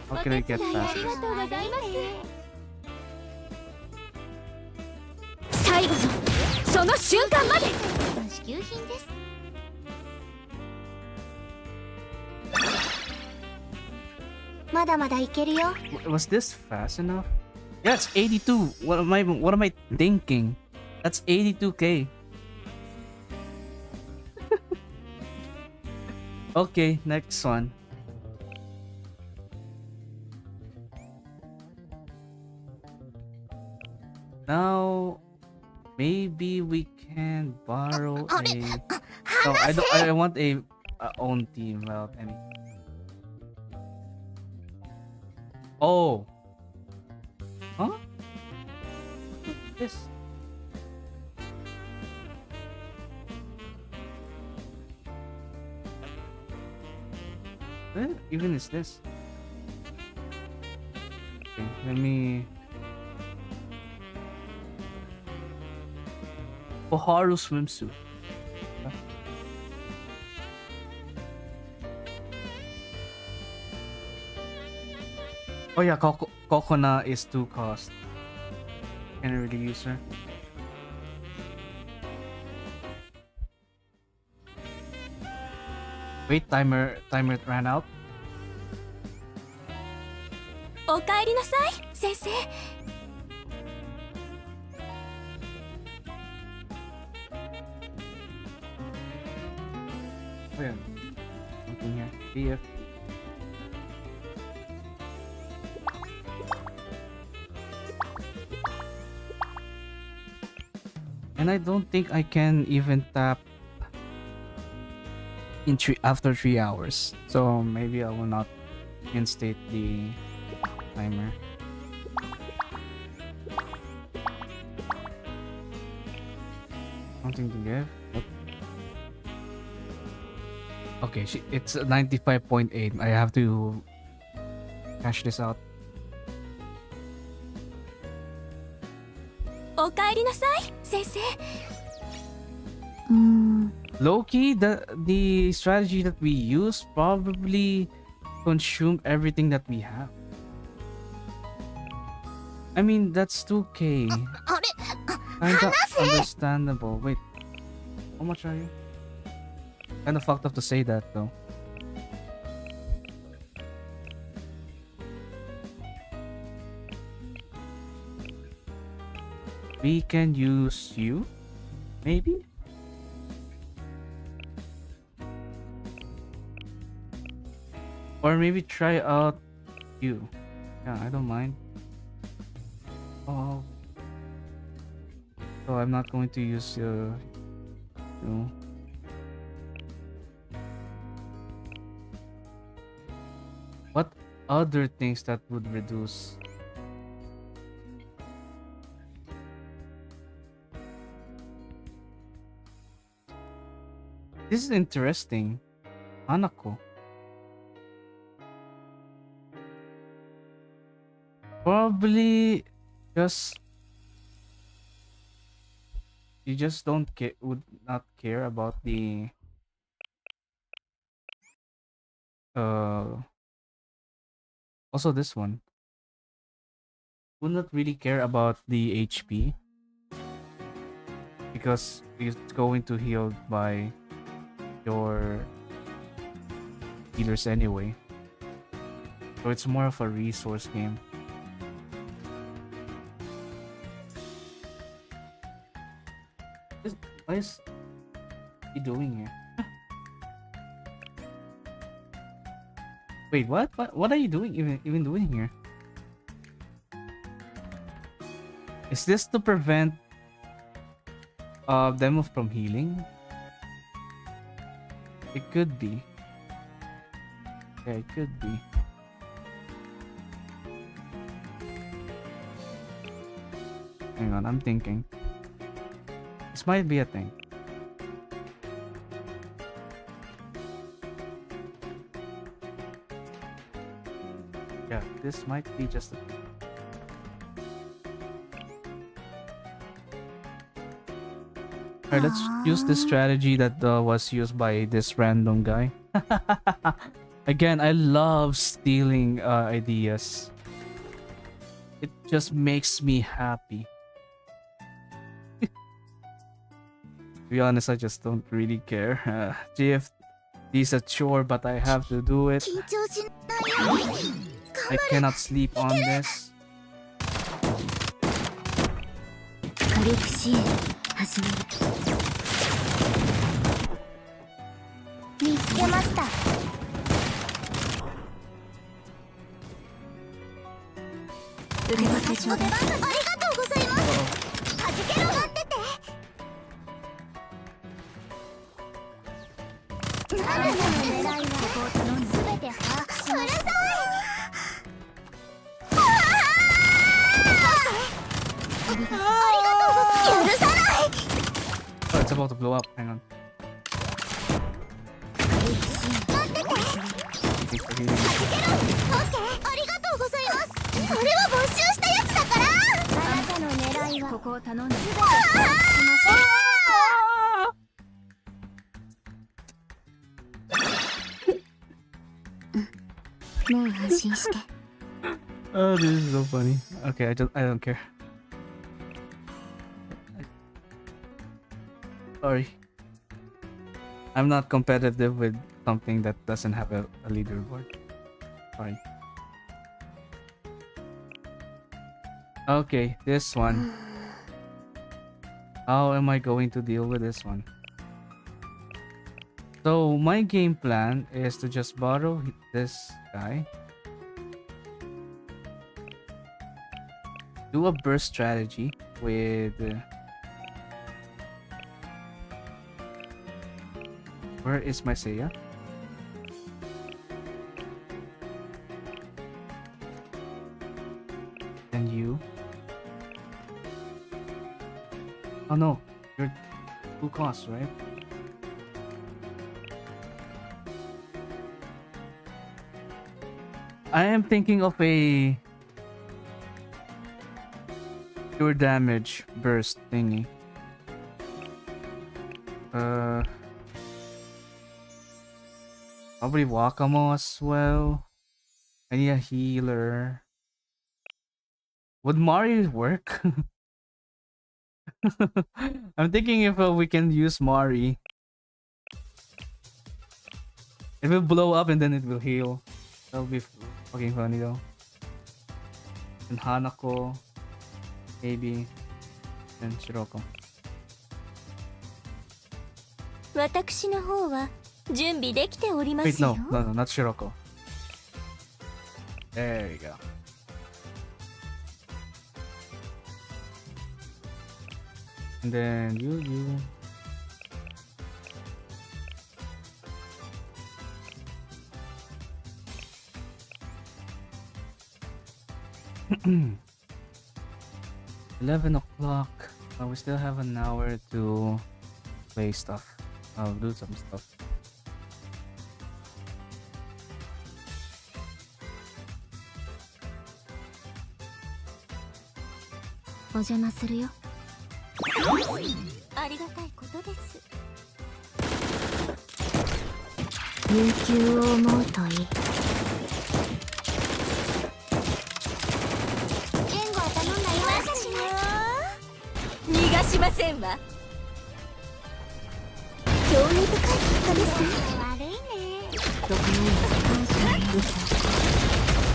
How can I get あ past り this? がとうございます。最後のその瞬間まで。支給品です。まだまだいけるよ。 Was this fast enough? Yeah, it's 82. What am I thinking? That's 82k. Okay, next one. Now, maybe we can borrow a. No, I don't. I want a own team without any. Oh. Huh? What's this? What even is this? Okay, let me. Koharu swimsuit. Huh? Oh yeah, Kokona is 2 cost. Can't really use her. Wait, timer ran out. お帰りなさい、先生。 Oh yeah, something here. DF. And I don't think I can even tap in after 3 hours. So maybe I will not instate the timer. Something to give. Nope. Okay, it's 95.8. I have to cash this out. お帰りなさい、先生。 Low key, the strategy that we use probably consumed everything that we have. I mean, that's 2k. あれ Kinda understandable. Wait, how much are you? Kinda fucked up to say that though. We can use you, maybe? Or maybe try out you. Yeah, I don't mind. Oh. So I'm not going to use you. What other things that would reduce? This is interesting. Hanako. Probably just you just don't care, would not care about the also this one would not really care about the HP because it's going to heal by your healers anyway, so it's more of a resource game. What is he doing here? Wait, what? What are you doing? Even doing here? Is this to prevent them from healing? It could be. Yeah, it could be. Hang on, I'm thinking. This might be a thing. Yeah, this might be just a thing. Alright, let's use this strategy that was used by this random guy. Again, I love stealing ideas. It just makes me happy. To be honest, I just don't really care. JFD is a chore, but I have to do it. I cannot sleep on this. 火力支援始める。見つけました。受け渡しを。お出番ありがとうございます。弾けろ待ってて。あなたの狙いはここを頼んすべて把握しました。Oh, it's about to blow up. Hang on. Thanks for healing. Oh, this is so funny. Okay, I don't care. Sorry. I'm not competitive with something that doesn't have a leaderboard. Sorry. Okay, this one. How am I going to deal with this one? So my game plan is to just borrow this guy. Do a burst strategy with... where is my Seiya? And you? Oh no, you're 2 costs, right? I am thinking of a pure damage burst thingy. Probably Wakamo as well. I need a healer. Would Mari work? I'm thinking if we can use Mari. It will blow up and then it will heal. That'll be fucking funny though. And Hanako, maybe. And Shiroko. 私の方は準備できておりま Wait, すよ。 no, not Shiroko. There you go. And then you. $11 o'clock. We still have an hour to play stuff. I'll do some stuff. お邪魔するよ。ありがたいことです。有給を思うといい。言語を頼んだよ。逃がしませんわ。興味深い結果ですね。悪いね。どこまで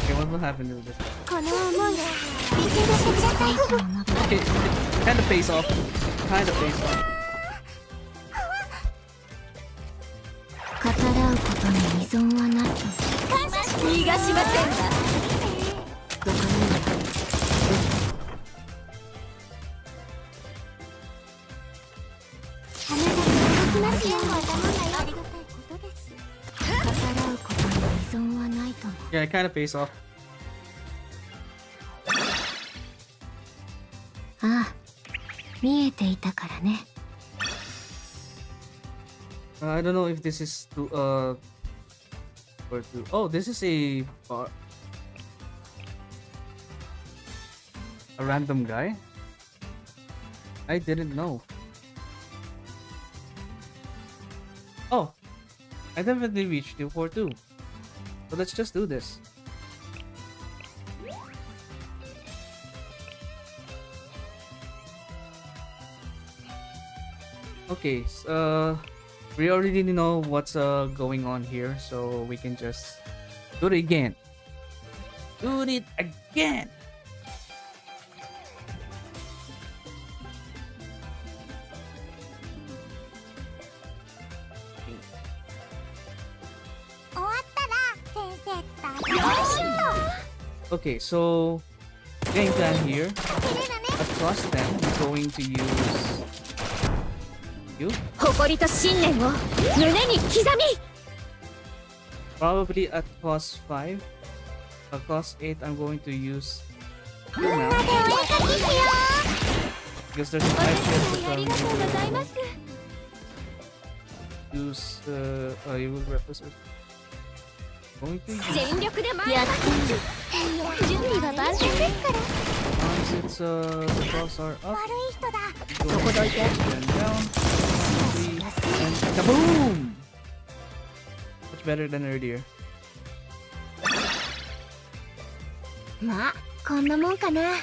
Okay, what will happen to this? この思い、見せ出してください。 Okay, kind of face off. Kind of face off. 語らうことに依存はないと。逃がしませんわ。どこにもあなたが動きますよ。ありがたいことです。語らうことに依存はないとも。 Yeah, kind of face off. ああ、見えていたからね。I don't know if this is to or to. Oh, this is a random guy. I didn't know. Oh, I definitely reached 242. So let's just do this. Okay, we already know what's going on here, so we can just do it again. Do it again. Okay, so game plan here. Across them, we're going to use you. 誇りと信念を胸に刻み。 Probably at cost 5. At cost 8, I'm going to use you now. Because there's 5 ships ありがとうございます。 use you will represent. Going to use 全力で参りやっます。準備は万全ですから。 once it's the cross are up. 悪い人だ。 Go ahead and down. 3 and kaboom! Much better than earlier. まあ、こんなもんかな。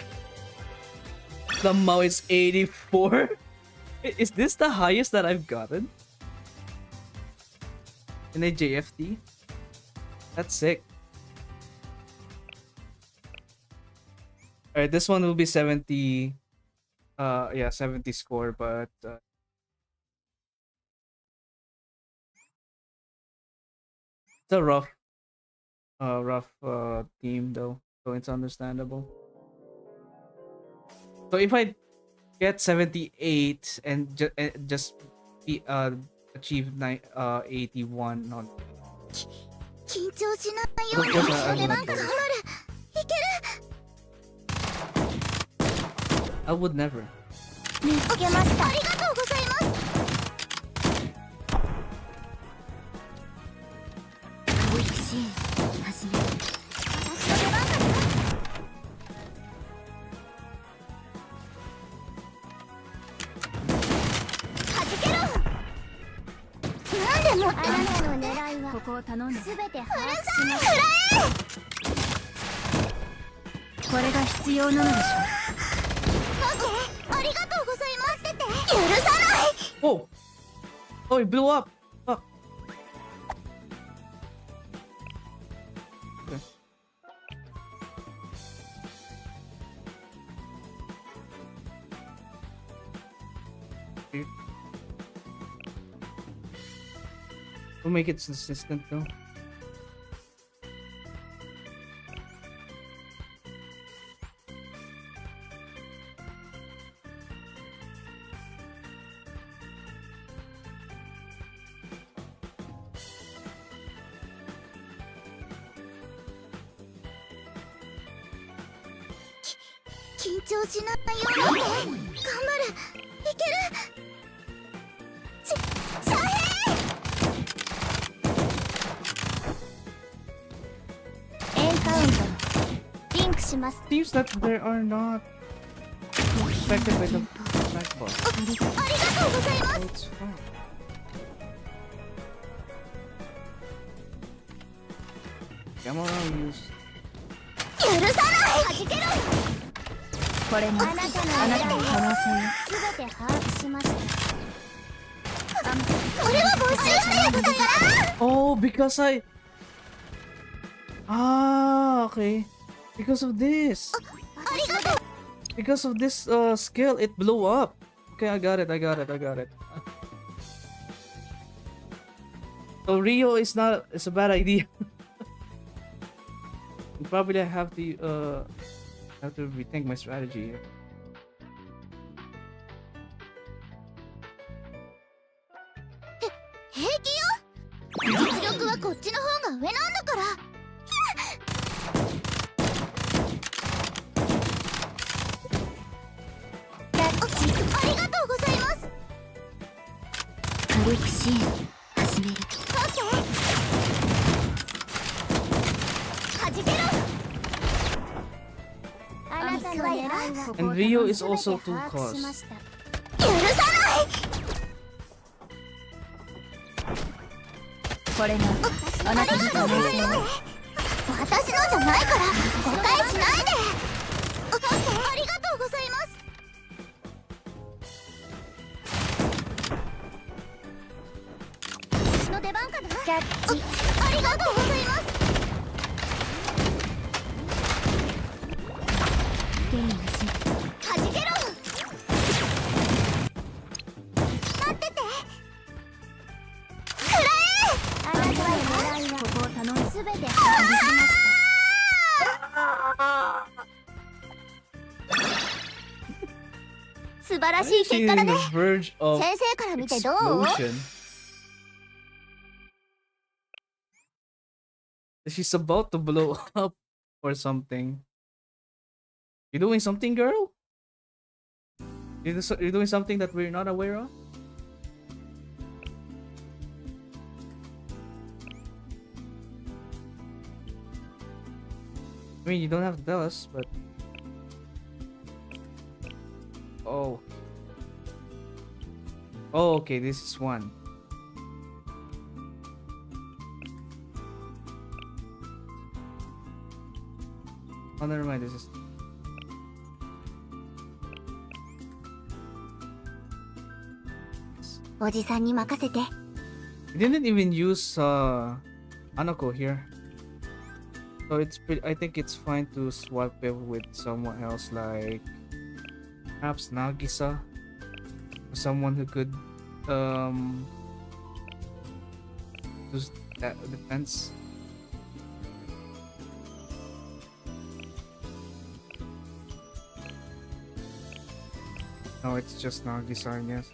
Somehow it's 84. Is this the highest that I've gotten? In a JFD? That's sick. Alright, this one will be 70. Yeah, 70 score, but it's a rough team though, so it's understandable. So if I get 78 and just be achieve 81 on 緊張しない Of よ。 course, I 出 will 番 not が do 頑 this. 張る。いけ I would never. る。見つけました。ありがとうございます。青いシーン始める。私の出番だよ。はじけろ。なんでもあなたの狙いはここを頼んだ。すべて把握します。これが必要なのでしょう。ありがとうございます。許さない。 Oh! Oh, it blew up! Fuck. Okay. We'll make it consistent though. Seems that there are not affected by the back boss. Oh, it's fine. Come on, use. これもあなたの可能性すべて把握しました。これは没収したやつだから。 Oh, because I. Ah, okay. Because of this. Because of this skill, it blew up. Okay, I got it. So Rio is not. It's a bad idea. Probably I have to rethink my strategy here. 平気よ。実力はこっちの方が上なんだから。ありがとうございます。軽く支援始める。はじけろ。あなたの狙いは And Rio is also too 把握しま cost. した。許さない。これがあなたの可能性。私のじゃないから誤解しないで。ありがとうございます。私の出番かな。キャッチ。ありがとうございます。手に足はじけろ。待ってて。くらえ。あなたの狙いはここを頼む。すべて把握しました。素晴らしい She's 結果だ on ね。 the verge of 先生から見てどう？ explosion. She's about to blow up or something. You doing something, girl? You're doing something that we're not aware of? I mean, you don't have to tell us, but... Oh. Oh, okay, this is one. Oh, never mind, this is...おじさんに任せて。 We didn't even use Anako here. So it's pretty, I think it's fine to swap it with someone else, like perhaps Nagisa, or someone who could use that defense. No, it's just Nagisa, I guess.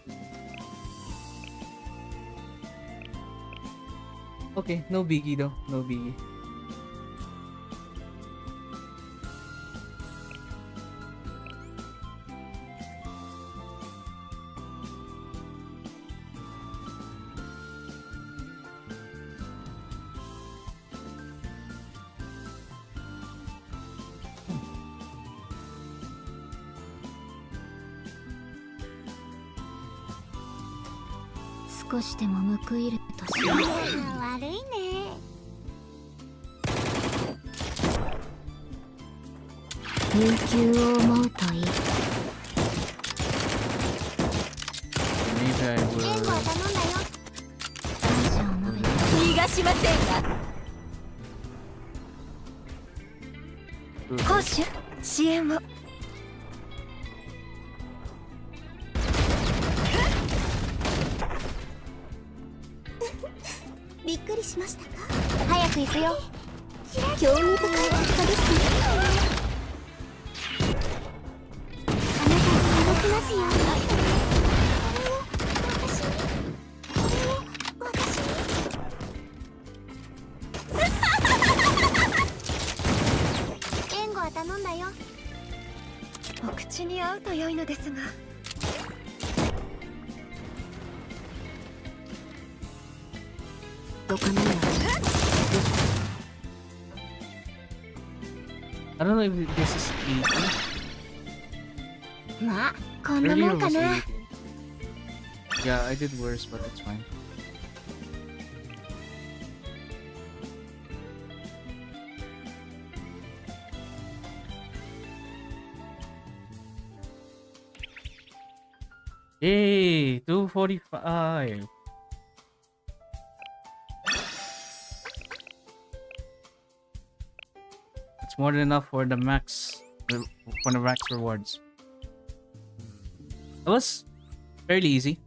Okay, no biggie though, no biggie. Sky 少しでも報いるとしよう。悪いね。悠久を思うといい。Maybe I 援護 will. は頼んだよ。感謝を述べて。逃がしませんが攻守支援を。びっくりしましたか。早く行くよ。興味深い結果ですね。あなたに届きますよ。これを私に。援護は頼んだよ。お口に合うと良いのですが。どかないわ。I don't know if this is easy. まあこんな Earlier もんか was な。 easy. Yeah, I did worse, but it's fine. Yay! 245. It's more than enough for the max rewards. That was fairly easy.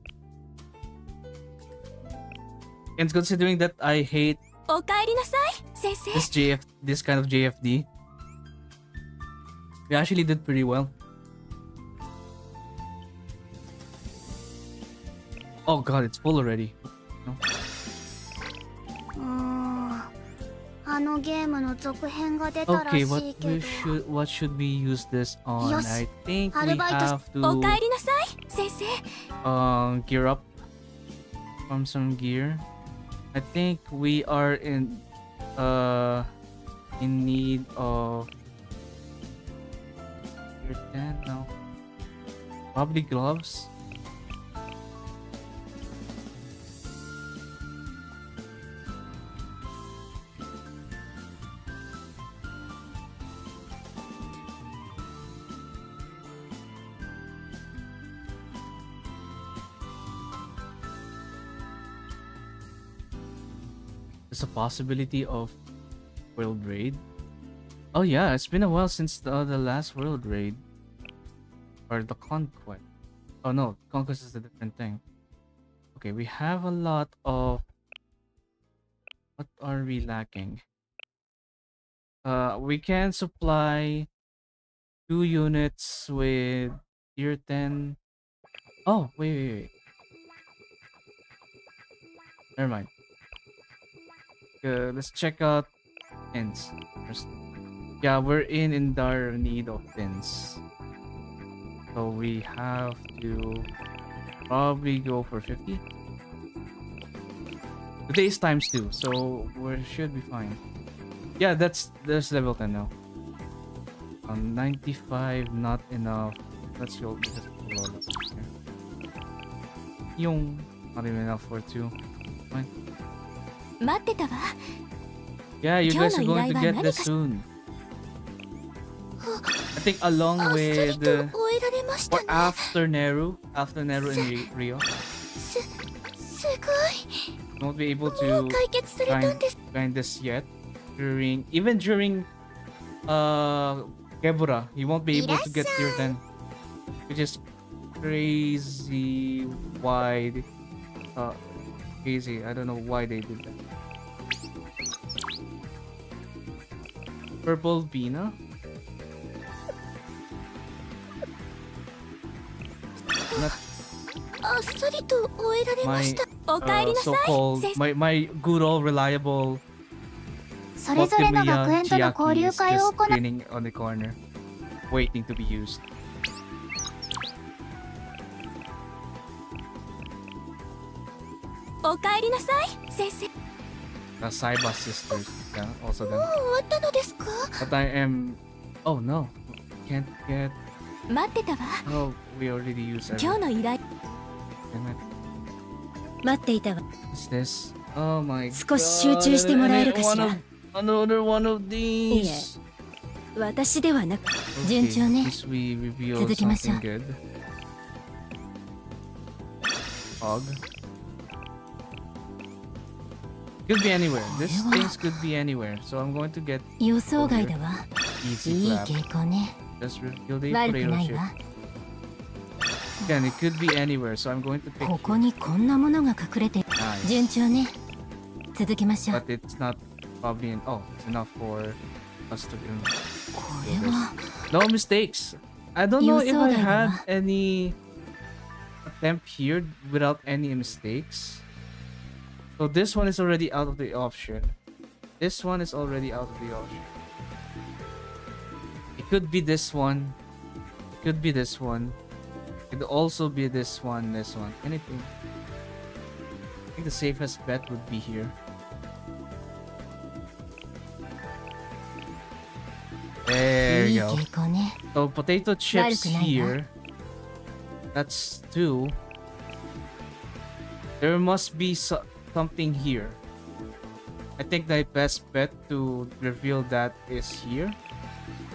And considering that I hate おかえりなさい先生。 this kind of JFD, we actually did pretty well. Oh god, it's full already. No. あのゲームの続編が出たらし Okay, いけど。 what should we use this on? Yes. I think we アルバイトし have おかえ to りなさい先生。 gear up from some gear. I think we are in need of gear 10 now. Probably gloves. There's a possibility of world raid. Oh yeah, it's been a while since the last world raid. Or the conquest. Oh no, conquest is a different thing. Okay, we have a lot of... What are we lacking? We can supply 2 units with tier 10. Oh, wait. Never mind. Let's check out pins first. Yeah, we're in dire need of pins. So we have to probably go for 50. Today is times 2, so we should be fine. Yeah, there's level 10 now. 95, not enough. Let's go. Yung not even enough for 2. Fine. 待ってたわ。 Yeah, you guys are going to get 今日の依頼は何か this soon. I think along あっさり with と終えられました or ね。 after Neru and Rio, すご won't be able い。もう to 解決されたんです。 grind this yet. During Gebura, he won't be able to get tier 10, which is crazy. Why? Crazy. I don't know why they did that. Purple Bina. あっさりと終えられま My した。おかえりなさい so-called 先生。 my good old reliable それぞれの Otemiya 学園との Chiaki 交流 is 会を just 行う。 grinning on the corner, waiting to be used. おかえりなさい先生。 The Saiba sisters, yeah, also もう them. 終わったのですか。 But I am... Oh no, can't get... 待ってたわ。 Oh, we already used 今日 everything. の依頼。 Damn it. 待っていたわ。 What's this? Oh my god. 少し集中してもらえるかしら。 Another one of these. 私ではなく、 Okay, 順調ね。 at least we revealed 続きましょう。 something good. Hog. Could be anywhere. This things could be anywhere. So I'm going to get 予想外だわ。 easy いい clap. 傾向ね。 Just reveal the 悪く potato ない chip. わ。 Again, it could be anywhere. So I'm going to pick ここにこんなものが隠れて、 nice. 順調ね。続けましょう。 but it's not probably it's enough for us to do これは no mistakes. I don't know if I had any attempt here without any mistakes. So this one is already out of the option. This one is already out of the option. It could be this one. It could be this one. It could also be this one, anything. I think the safest bet would be here. There いい you go. 傾向ね。 So potato chips 悪くないな。 here. That's 2. There must be something here. I think the best bet to reveal that is here.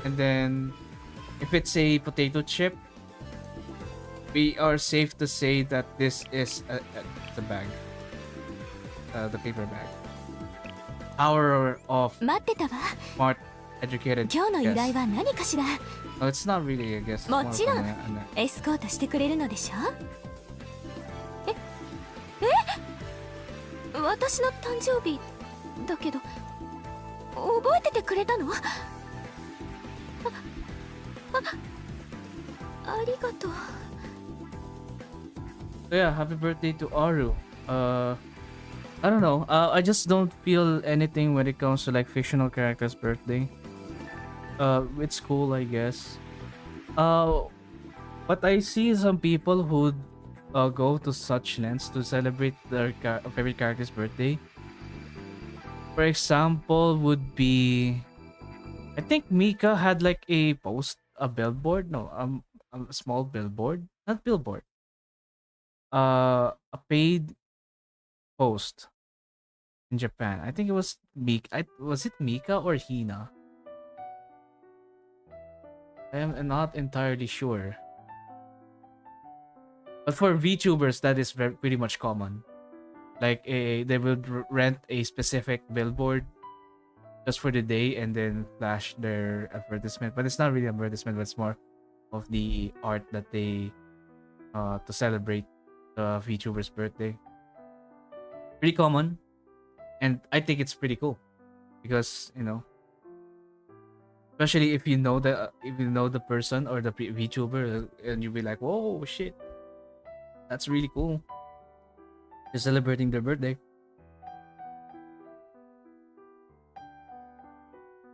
And then if it's a potato chip, we are safe to say that this is the bag. The paper bag. Power of 待ってたわ。 smart educated 今日の依頼 guess. は何かしら。 No, it's not really a guess. It's も more of ちろん an- エスコートしてくれるのでしょ。私の誕生日だけど覚えててくれたの？ありがとう。 So yeah, happy birthday to Aru. I don't know. I just don't feel anything when it comes to like fictional characters' birthday. It's cool, I guess. But I see some people who go to such lengths to celebrate their favorite character's birthday. For example, would be I think Mika had like a billboard. No, a small billboard, not billboard. A paid post in Japan. I think it was Mika. Was it Mika or Hina? I am not entirely sure. But for VTubers, that is pretty much common. Like they would rent a specific billboard just for the day and then flash their advertisement. But it's not really advertisement, but it's more of the art that they to celebrate the VTuber's birthday. Pretty common, and I think it's pretty cool because especially if you know the person or the VTuber, and you'll be like, whoa, shit, that's really cool. They're celebrating their birthday.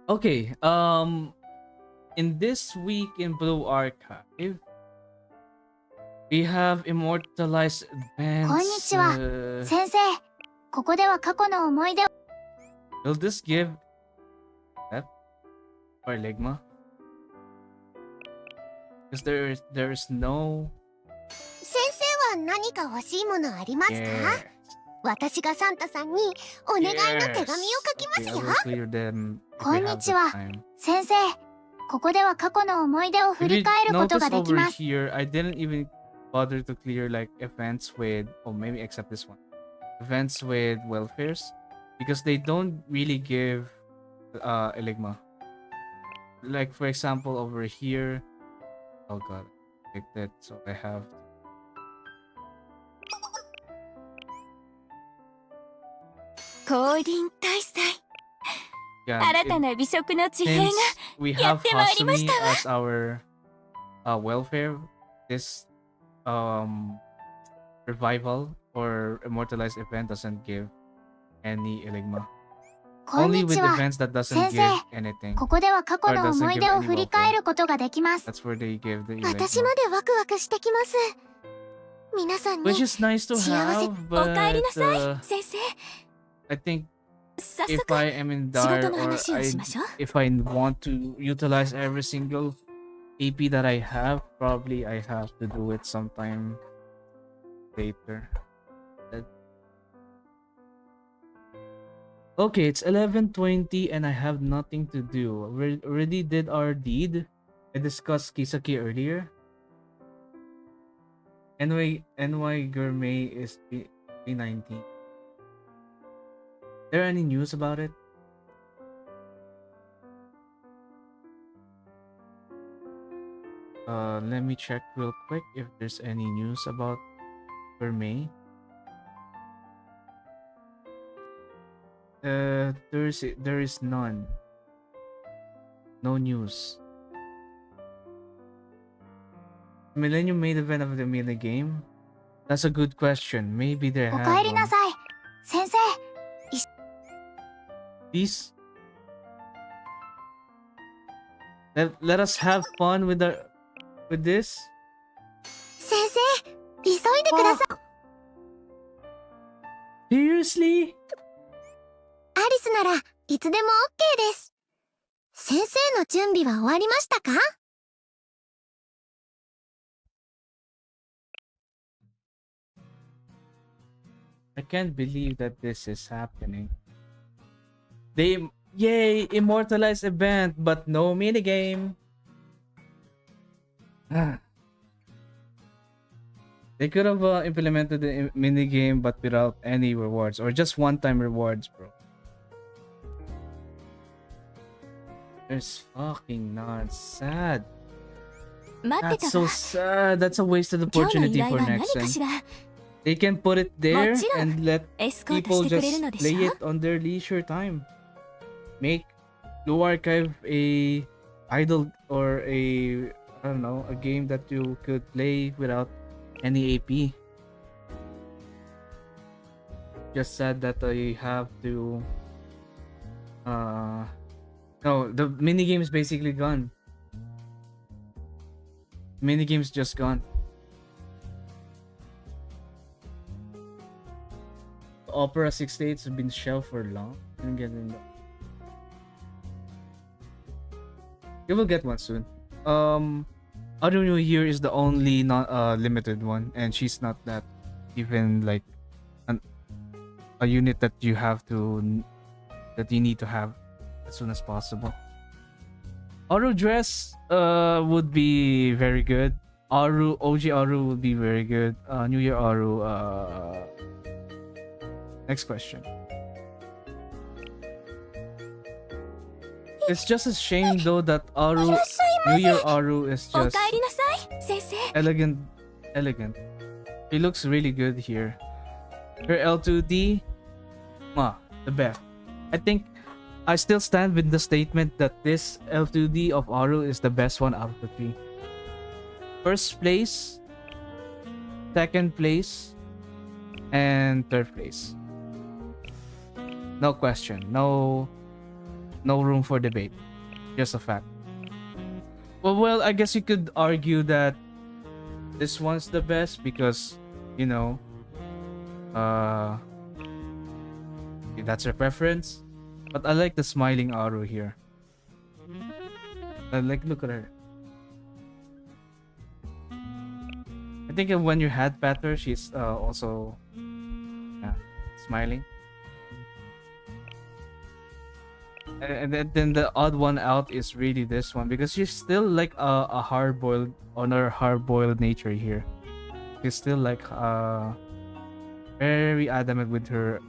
Okay, in this week in Blue Archive, we have immortalized events. こんにちは。先生、ここでは過去の思い出を。 Will this give F or Ligma? Because there is no 先生は何か欲しいものありますか？ yes. 私がサンタさんにお願いの手紙を書きます Okay, よ。 I will clear them if こ we んに have ち the は。 time. 先生、ここでは過去の思い出を振 If り you 返ること notice ができ over ます。 here, I didn't even bother to clear like events with, or maybe except this one, events with welfares, because they don't really give Eligma. Like for example over here, oh god, I picked it, so I have. 降臨大祭。 Yeah, 新たな美食の地平が since we や have ってまいりまし Hasumi たわ。 as our welfare, this revival or immortalized event doesn't give any Eligma. こん Only に with ちは。 events that doesn't 先 give 生、 anything. ここでは過去の思い出を振り返ることができます。 That's where they give the 私 Eligma. までワクワクしてきます。皆さんに Which is nice to 幸せ。 have, お帰りな but さい、先生。 I think 早 if 速 I am in 仕事 dire の or 話をしましょう。 if I want to utilize every single AP that I have, probably I have to do it sometime later. Okay, it's 11:20 and I have nothing to do. We already did our deed. I discussed Kisaki earlier. NY Gourmet is 319. There any news about it? Let me check real quick if there's any news about Gourmet. There is none. No news. Millennium main event of the mini game? That's a good question. Maybe they お have かえりな one. さい先生。 Please let us have fun with this. 先生急いでください。 Seriously? アリスならいつでも OK です。先生の準備は終わりましたか？ I can't believe that this is happening. They yay immortalized event, but no minigame. They could have implemented the minigame, but without any rewards or just one-time rewards, bro. There's fucking not sad. 待って That's た so わ。 sad. That's a wasted 今日の依 opportunity 頼 for は何 next か time. しら？ They can put it there もちろん and let エスコート people してくれ just るのでし play ょ？ it on their leisure time. Make Blue Archive a idle or a I don't know, a game that you could play without any AP. Just sad that I have to no, the minigame is basically gone. Minigame's just gone. Opera 68 has been shelved for long. Didn't get in. You will get one soon. Other New Year is the only non limited one, and she's not that even like a unit that you have to that you need to have as soon as possible. Aru dress would be very good. Aru OG Aru would be very good. New Year Aru next question. It's just a shame though that Aru New Year Aru is お just かえりなさい先生。 elegant. She looks really good here. Her L2D, the best. I think I still stand with the statement that this L2D of Aru is the best one out of the three. First place, second place, and third place. No question. No room for debate. Just a fact. Well, I guess you could argue that this one's the best because, you know, that's your preference. But I like the smiling Aru here. Look at her. I think when you had pat her, she's also smiling. And then the odd one out is really this one because she's still like a hard-boiled on her hard-boiled nature here. She's still like very adamant with her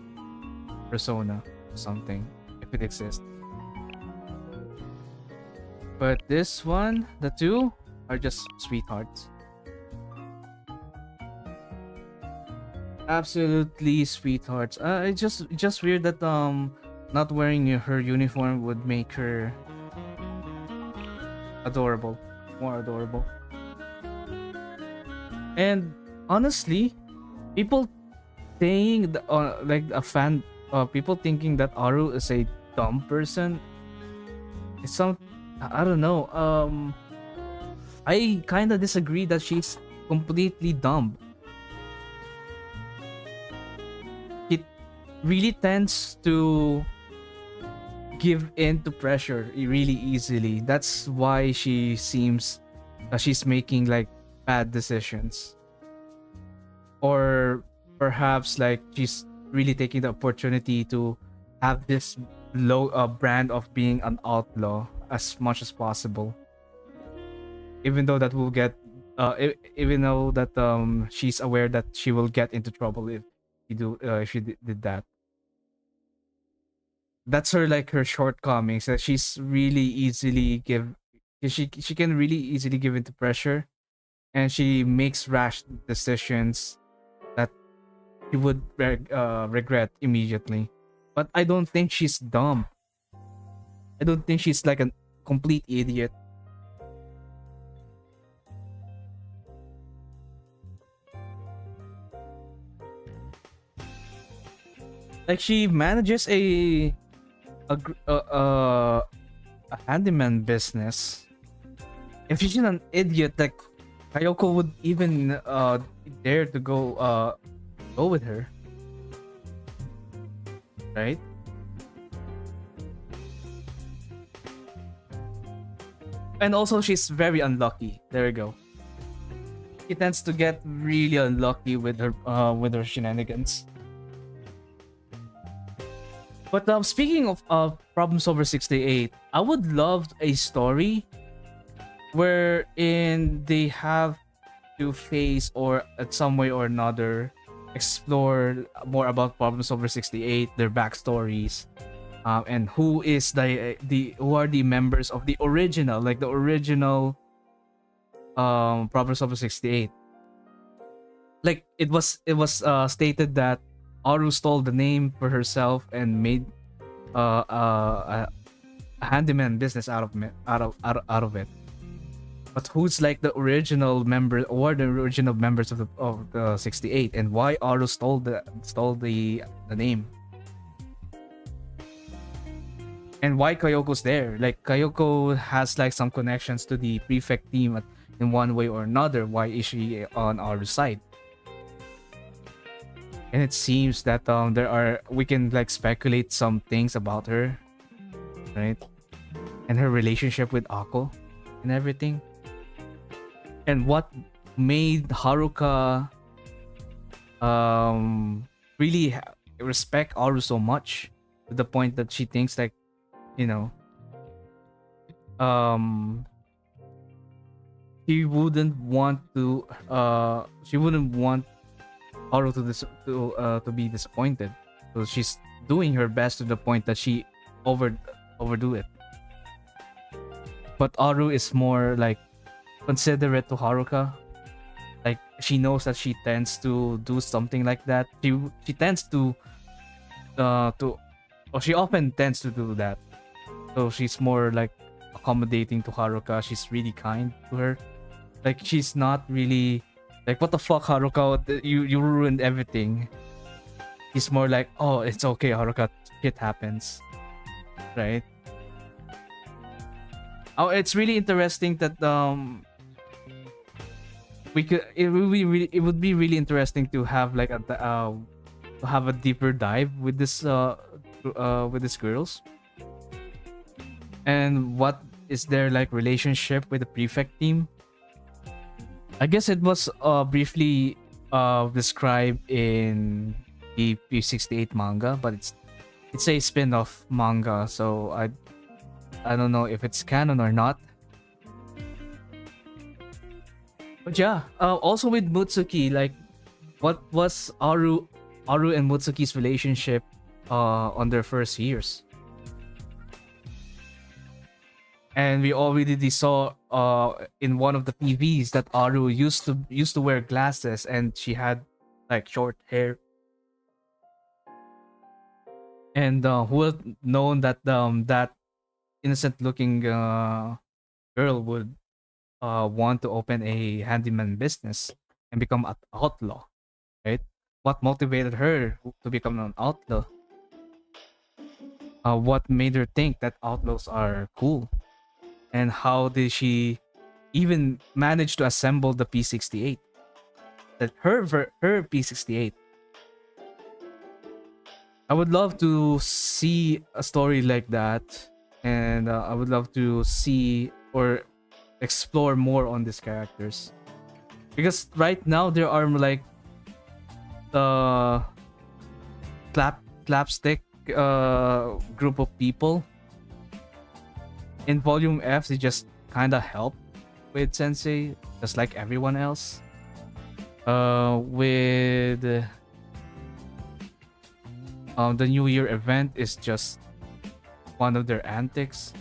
persona or something if it exists. But this one, the two are just sweethearts. Absolutely sweethearts. It's just weird that not wearing her uniform would make her adorable, more adorable. And honestly, people saying like a fan, people thinking that Aru is a dumb person. It's I don't know. I kind of disagree that she's completely dumb. It really tends to give in to pressure really easily. That's why she seems she's making like bad decisions. Or perhaps like she's really taking the opportunity to have this low brand of being an outlaw as much as possible. Even though that will get even though that she's aware that she will get into trouble if she did that. That's her like her shortcomings that she's really easily she can really easily give into pressure, and she makes rash decisions that she would regret immediately. but I don't think she's dumb. I don't think she's like a complete idiot. Like she manages a handyman business. If she's an idiot, like Kayoko would even dare to go with her, right? And also she's very unlucky. There you go. She tends to get really unlucky with her shenanigans. But speaking of Problem Solver 68, I would love a story wherein they have to face or at some way or another explore more about Problem Solver 68, their backstories, and who are the members of the original, like the original Problem Solver 68. Like it was stated that Aru stole the name for herself and made a handyman business out of it. But who's like the original member or the original members of the 68, and why Aru stole the name? And why Kayoko's there? Like Kayoko has like some connections to the prefect team in one way or another. Why is she on Aru's side? And it seems that we can like speculate some things about her, right? And her relationship with Ako and everything. And what made Haruka really respect Aru so much to the point that she thinks like, you know, she wouldn't want Aru to be disappointed. So she's doing her best to the point that she overdo it. But Aru is more like considerate to Haruka. Like she knows that she tends to do something like that. She tends to she often tends to do that. So she's more like accommodating to Haruka. She's really kind to her. Like she's not really like, what the fuck, Haruka? You ruined everything. He's more like, oh, it's okay, Haruka. Shit happens, right? Oh, it's really interesting that it would be really interesting to have like to have a deeper dive with these girls, and what is their like relationship with the prefect team. I guess it was briefly described in the P68 manga, but it's a spin-off manga, so I don't know if it's canon or not. But yeah, also with Mutsuki, like what was Aru and Mutsuki's relationship on their first years? And we already saw in one of the PVs that Aru used to wear glasses and she had like short hair. And who would have known that that innocent looking girl would want to open a handyman business and become an outlaw, right? What motivated her to become an outlaw? What made her think that outlaws are cool? And how did she even manage to assemble the P68? That her P68. I would love to see a story like that, and I would love to see or explore more on these characters, because right now there are like the slapstick group of people. In Volume F, they just kind of help with Sensei, just like everyone else. With the New Year event is just one of their antics.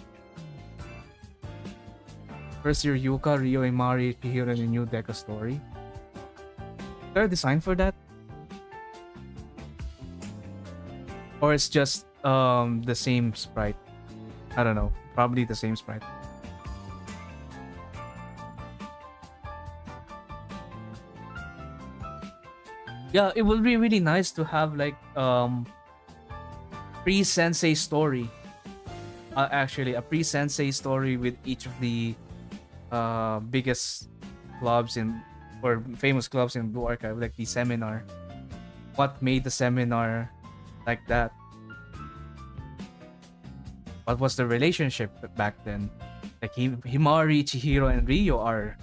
First year Yuka, Ryo, Imari, Chihiro, and a new Deca story. Is there a design for that? or it's just the same sprite. I don't know. Probably the same sprite. Yeah, it would be really nice to have like pre-sensei story. Actually, a pre-sensei story with each of the biggest clubs in or famous clubs in Blue Archive, like the seminar. What made the seminar like that? What was the relationship back then? Like Himari, Chihiro, and Ryo are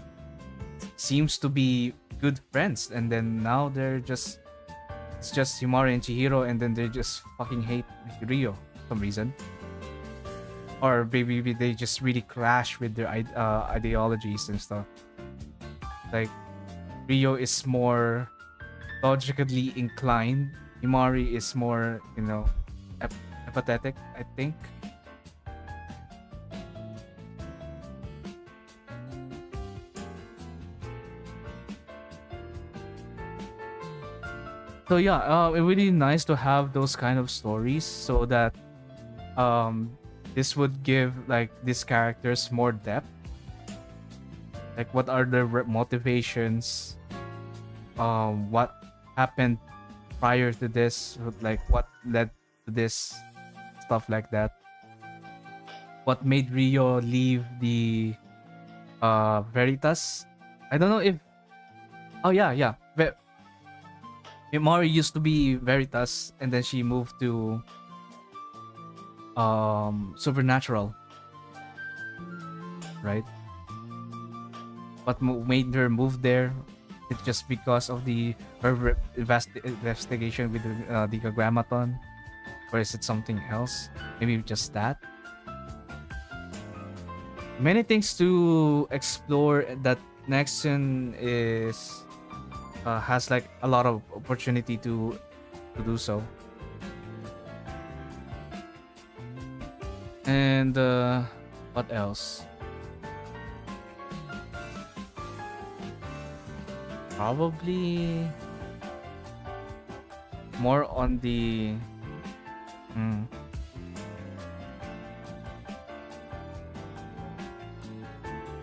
seems to be good friends, and then now it's just Himari and Chihiro, and then they just fucking hate Ryo for some reason, or maybe they just really clash with their ideologies and stuff. Like Ryo is more logically inclined, Himari is more, you know, empathetic, I think. So yeah, it's really nice to have those kind of stories, so that this would give like these characters more depth. Like what are their motivations? What happened prior to this? Like what led to this? Stuff like that. What made Ryo leave the Veritas? I don't know if. Oh yeah. Mari used to be Veritas, and then she moved to Supernatural, right? What made her move there? It's just because of her investigation with the Grammaton, or is it something else? Maybe just that. Many things to explore. That Nexon is. Has like a lot of opportunity to do so. And what else? Probably more on the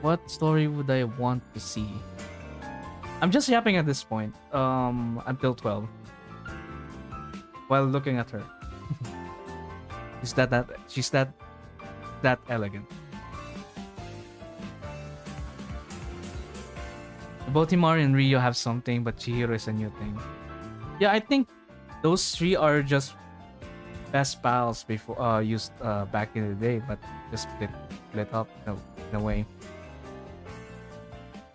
what story would I want to see? I'm just yapping at this point. Until 12. While looking at her. she's that elegant. Both Himari and Ryo have something, but Chihiro is a new thing. Yeah, I think those three are just best pals before used back in the day, but just split up in a way.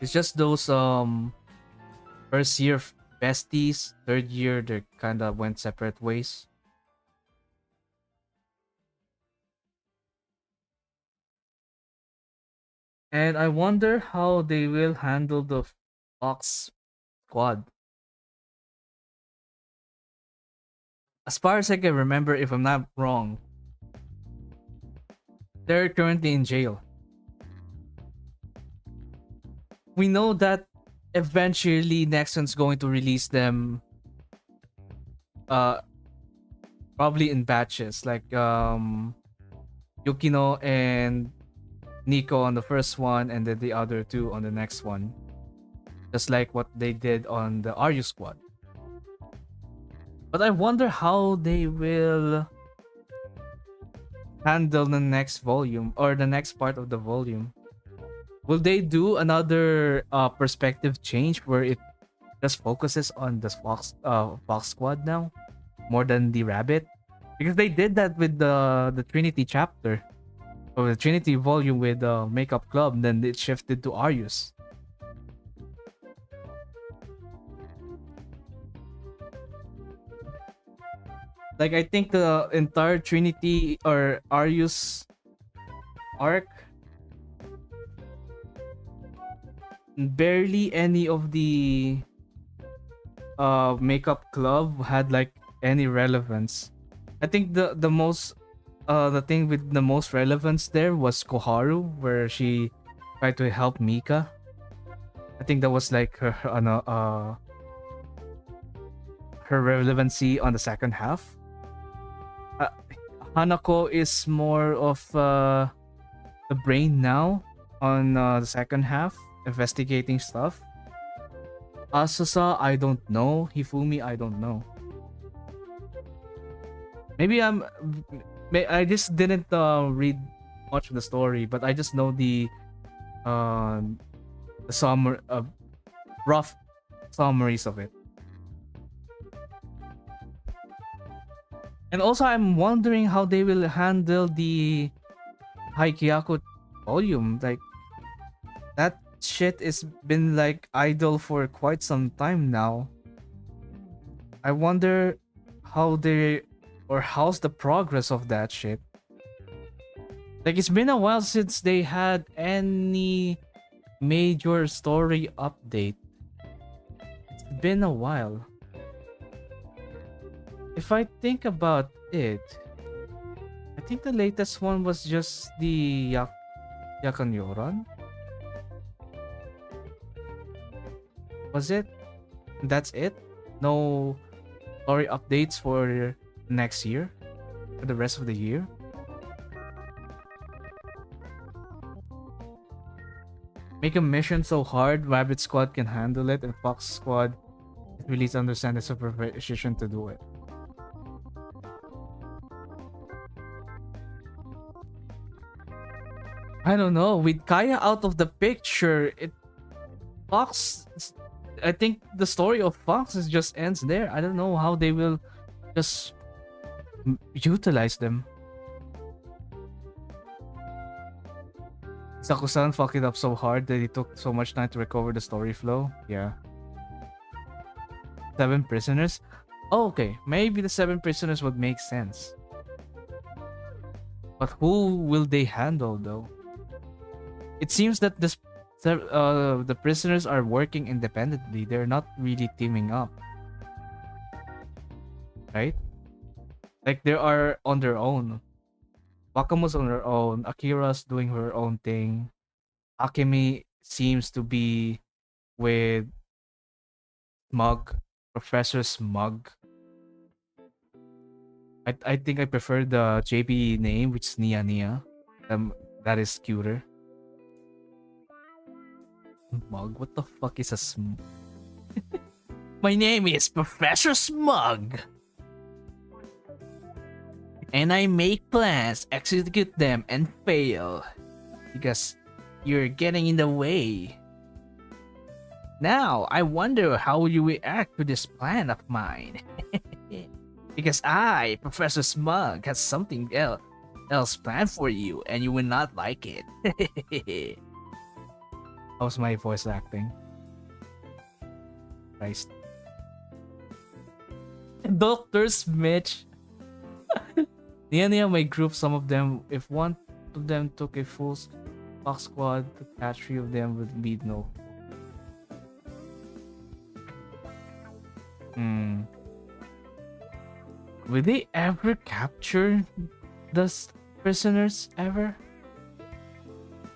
It's just those first year besties, third year they kind of went separate ways. And I wonder how they will handle the Fox squad. As far as I can remember, if I'm not wrong, they're currently in jail. We know that eventually Nexon's going to release them probably in batches, like Yukino and Nico on the first one, and then the other two on the next one, just like what they did on the Aryu squad. But I wonder how they will handle the next volume, or the next part of the volume. Will they do another perspective change where it just focuses on the Fox squad now more than the Rabbit? Because they did that with the Trinity chapter, or the Trinity volume with the Makeup Club, then it shifted to Arius. Like, I think the entire Trinity or Arius arc, barely any of the Makeup Club had like any relevance. I think the thing with the most relevance there was Koharu, where she tried to help Mika. I think that was like her relevancy on the second half. uh, Hanako is more of the brain now on the second half, investigating stuff. Asusa, I don't know. Hifumi, I don't know. Maybe I just didn't read much of the story, but I just know the rough summaries of it. And also, I'm wondering how they will handle the Haikyaku volume. Like, that shit has been like idle for quite some time now. I wonder how's the progress of that shit. Like, it's been a while since they had any major story update. It's been a while. If I think about it, I think the latest one was just the Yakanyoran. Was it? That's it? No story updates for next year? For the rest of the year? Make a mission so hard, Rabbit Squad can handle it, and Fox Squad at least understand the supervision to do it. I don't know. With Kaya out of the picture, Fox. I think the story of Fox just ends there. I don't know how they will just utilize them. Sakusan fucked it up so hard that it took so much time to recover the story flow. Yeah. 7 prisoners? Oh, okay. Maybe the 7 prisoners would make sense. But who will they handle though? It seems that the prisoners are working independently. They're not really teaming up. Right? Like they are on their own. Wakamo's on her own. Akira's doing her own thing. Akemi seems to be with Smug. Professor Smug. I think I prefer the JP name, which is Nia Nia. That is cuter. Smug? What the fuck is a Smug? My name is Professor Smug. And I make plans, execute them, and fail. Because you're getting in the way. Now, I wonder how you react to this plan of mine. Because I, Professor Smug, has something else planned for you, and you will not like it. How's my voice acting? Christ. Dr. Smith. Nia may group some of them. If one of them took a full Fox squad, to catch 3 of them would be no. Will they ever capture the prisoners ever?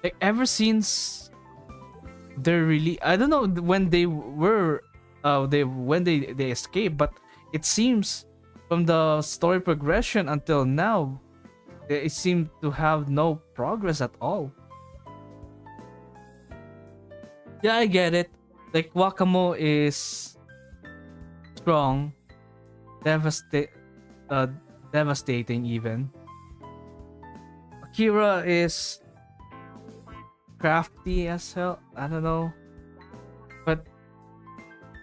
Like ever since they're really, I don't know when they were when they escaped, but it seems from the story progression until now it seemed to have no progress at all. Yeah, I get it. Like Wakamo is strong, devastating even. Akira is crafty as hell. I don't know, but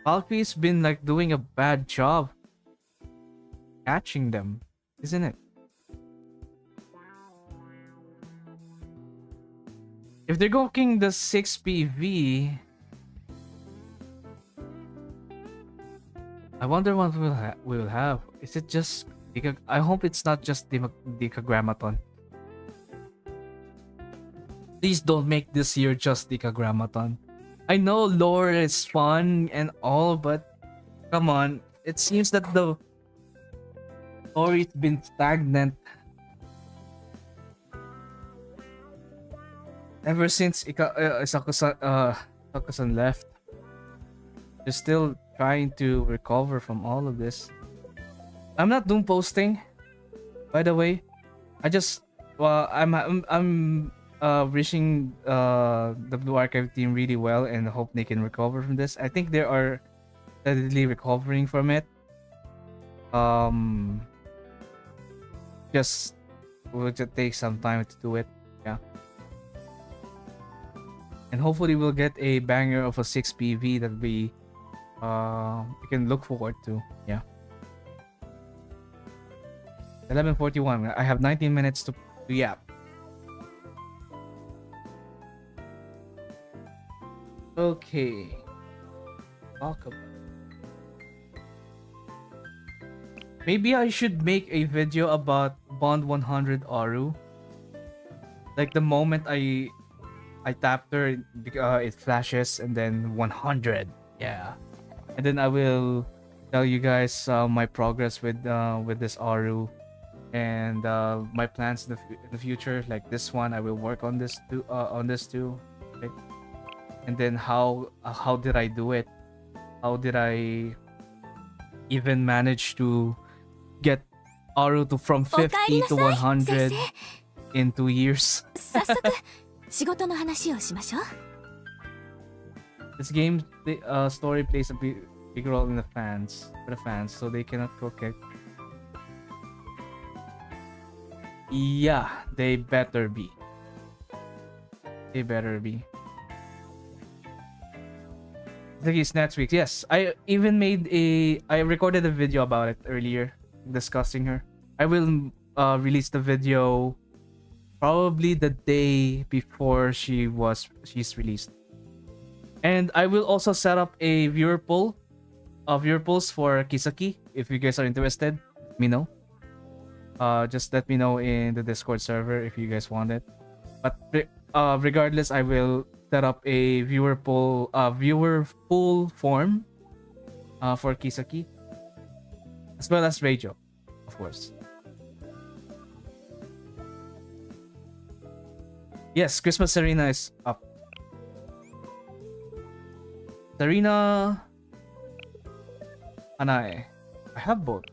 Valkyrie's been like doing a bad job catching them, isn't it? If they're going the 6 PV, I wonder what we'll have. Is it just I hope it's not just Decagrammaton. Please don't make this year just Decagrammaton. I know lore is fun and all, but come on. It seems that the story's been stagnant ever since Sakusan left. They're still trying to recover from all of this. I'm not doom posting. By the way, I just I'm wishing the Blue Archive team really well and hope they can recover from this. I think they are steadily recovering from it. Um, just will just take some time to do it. Yeah. And hopefully we'll get a banger of a 6 PV that we can look forward to. Yeah. 11:41. I have 19 minutes to yap. Okay. Talk about. Maybe I should make a video about Bond 100 Aru. Like the moment I tapped her, it flashes and then 100. Yeah. And then I will tell you guys my progress with this Aru and my plans in the future. Like this one, I will work on this too. Okay? And then how did I do it? How did I even manage to get Aru to from 50 to 100 in 2 years? 早速仕事の話をしましょう。 This game story plays a big role in for the fans, so they cannot cook it. Yeah, they better be. They better be. It's next week. Yes, I even I recorded a video about it earlier, discussing her. I will release the video probably the day before she's released. And I will also set up a viewer polls for Kisaki. If you guys are interested, let me know. Just let me know in the Discord server if you guys want it. But regardless, I will set up a viewer poll form for Kisaki, as well as Rachel, of course. Yes, Christmas Arena is up. Arena Anae. I have both.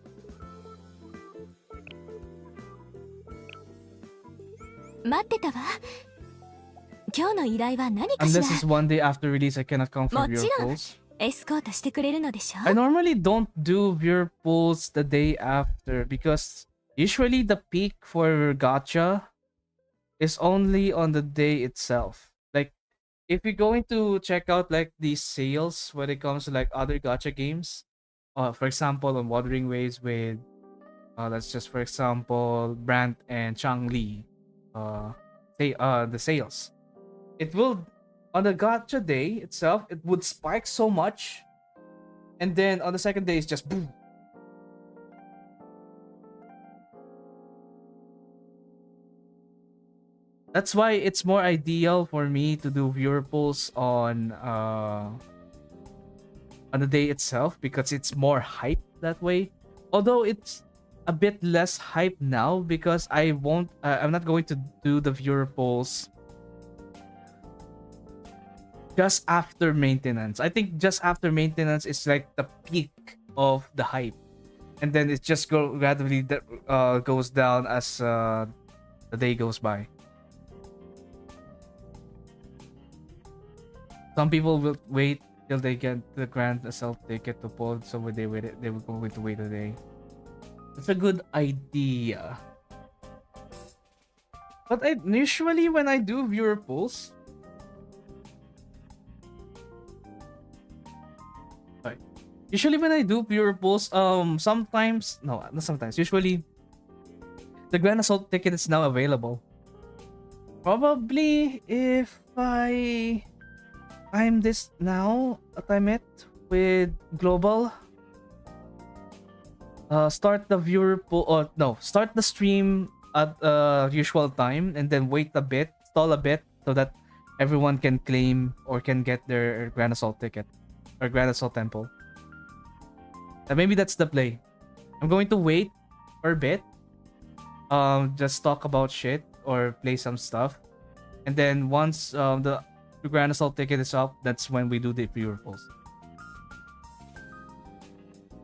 Unless it's one day after release, I cannot come for viewer polls. I normally don't do viewer polls the day after because usually the peak for gacha is only on the day itself. Like, if you're going to check out like these sales when it comes to like other gacha games, for example, on Wuthering Waves with, let's just for example, Brandt and Chang-Li, the sales. It will, on the gacha day itself, it would spike so much, and then on the second day it's just boom. That's why it's more ideal for me to do viewer polls on the day itself because it's more hype that way. Although it's a bit less hype now because I'm not going to do the viewer polls just after maintenance. I think just after maintenance is like the peak of the hype, and then it just gradually goes down as the day goes by. Some people will wait till they get the Grand Assault ticket to pull, so when they wait, they will going to wait a day. It's a good idea. But usually when I do viewer polls, usually sometimes, no, not sometimes. Usually, the Grand Assault ticket is now available. Probably if I time this now, time it with global. Start the viewer poll, or no, start the stream at usual time and then wait a bit, stall a bit so that everyone can claim or can get their Grand Assault ticket or Grand Assault Temple. Maybe that's the play. I'm going to wait for a bit, just talk about shit or play some stuff, and then once the Grand Assault ticket is up, that's when we do the viewer polls.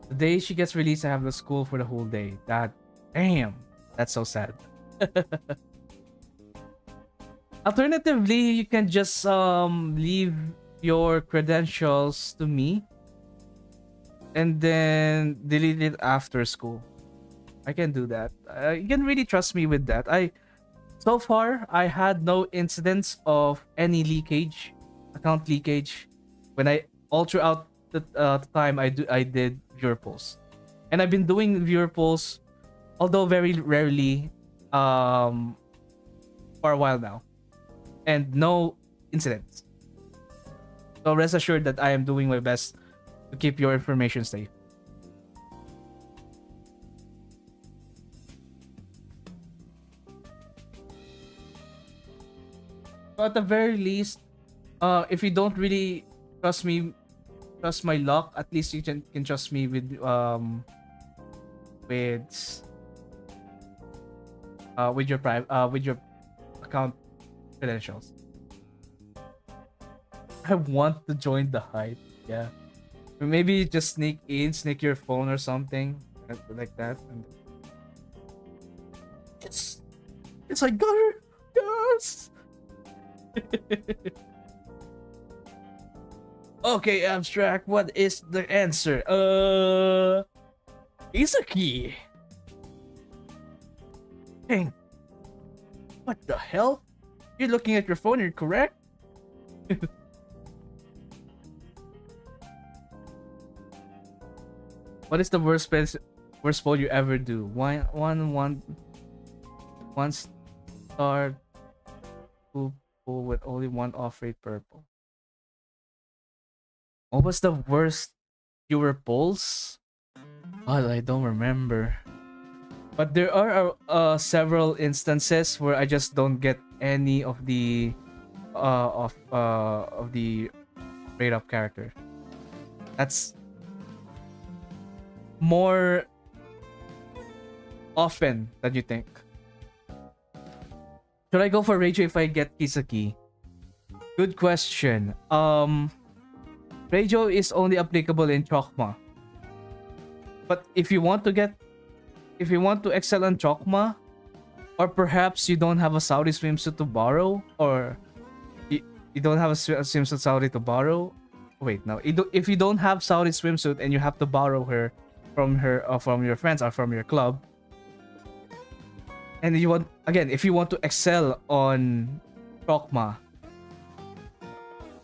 The day she gets released, I have the school for the whole day. That damn. That's so sad. Alternatively, you can just leave your credentials to me and then delete it after school. I can do that. You can really trust me with that. So far I had no incidents of any leakage, account leakage, when I all throughout the time I did viewer polls, and I've been doing viewer polls, although very rarely, for a while now, and no incidents. So rest assured that I am doing my best to keep your information safe. But at the very least, if you don't really trust me, trust my luck, at least you can trust me with your with your account credentials. I want to join the hype. Yeah, maybe just sneak your phone or something like that. And it's like got her. Yes. Okay, abstract. What is the answer? KISAKI. Hey, what the hell? You're looking at your phone. You're correct. What is the worst poll you ever do? One star. Two poll with only one off rate purple. What was the worst viewer polls? Oh, I don't remember. But there are several instances where I just don't get any of the rate up character. That's more often than you think. Should I go for Reijo if I get KISAKI? Good question. Reijo is only applicable in Chokma. But if you want to excel on Chokma, or perhaps you don't have a Saudi swimsuit to borrow, or you don't have a swimsuit Saudi to borrow. Wait, no. If you don't have Saudi swimsuit and you have to borrow her from your friends or from your club, and if you want to excel on Chokma,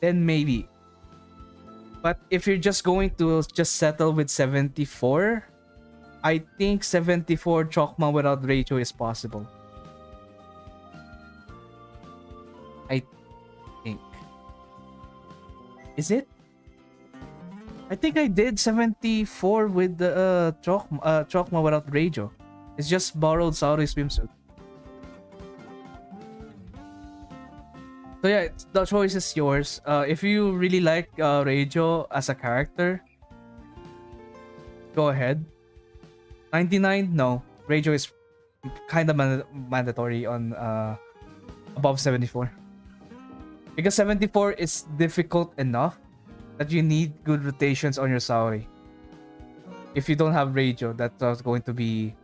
then maybe. But if you're just going to settle with 74, I think 74 Chokma without Reijo is possible. I think. Is it? I think I did 74 with the Chokma without Reijo. It's just borrowed Saudi swimsuit. So yeah, the choice is yours. If you really like Reijo as a character, go ahead. 99, no. Reijo is kind of mandatory on above 74. Because 74 is difficult enough that you need good rotations on your Sauri. If you don't have Reijo, that's going to be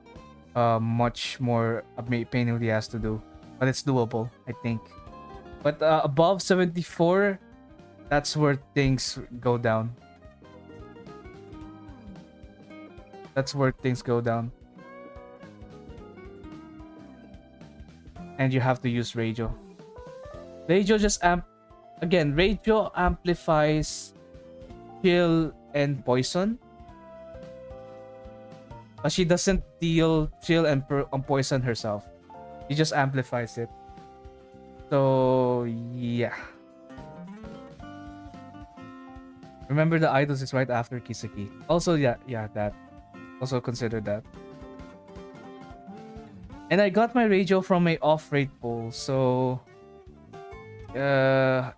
much more pain in the ass to do. But it's doable, I think. But above 74, that's where things go down. That's where things go down. And you have to use Reijo. Reijo just Reijo amplifies chill and poison. But she doesn't deal chill and poison herself. She just amplifies it. So yeah. Remember the idols is right after KISAKI. Also yeah, that. Also consider that. And I got my Reijo from a off-rate pool, so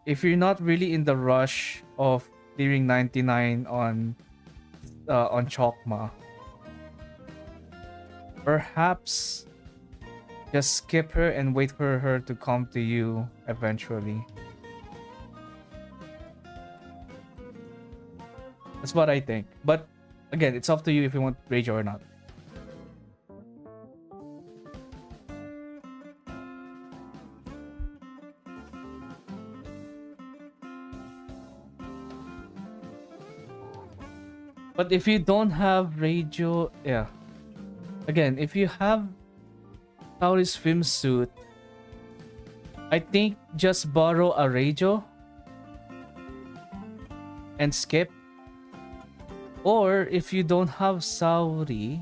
if you're not really in the rush of clearing 99 on Chokma, perhaps just skip her and wait for her to come to you eventually. That's what I think. But again, it's up to you if you want Reijo or not. But if you don't have radio, yeah. Again, if you have Saori swimsuit, I think just borrow a radio and skip. Or if you don't have Saori,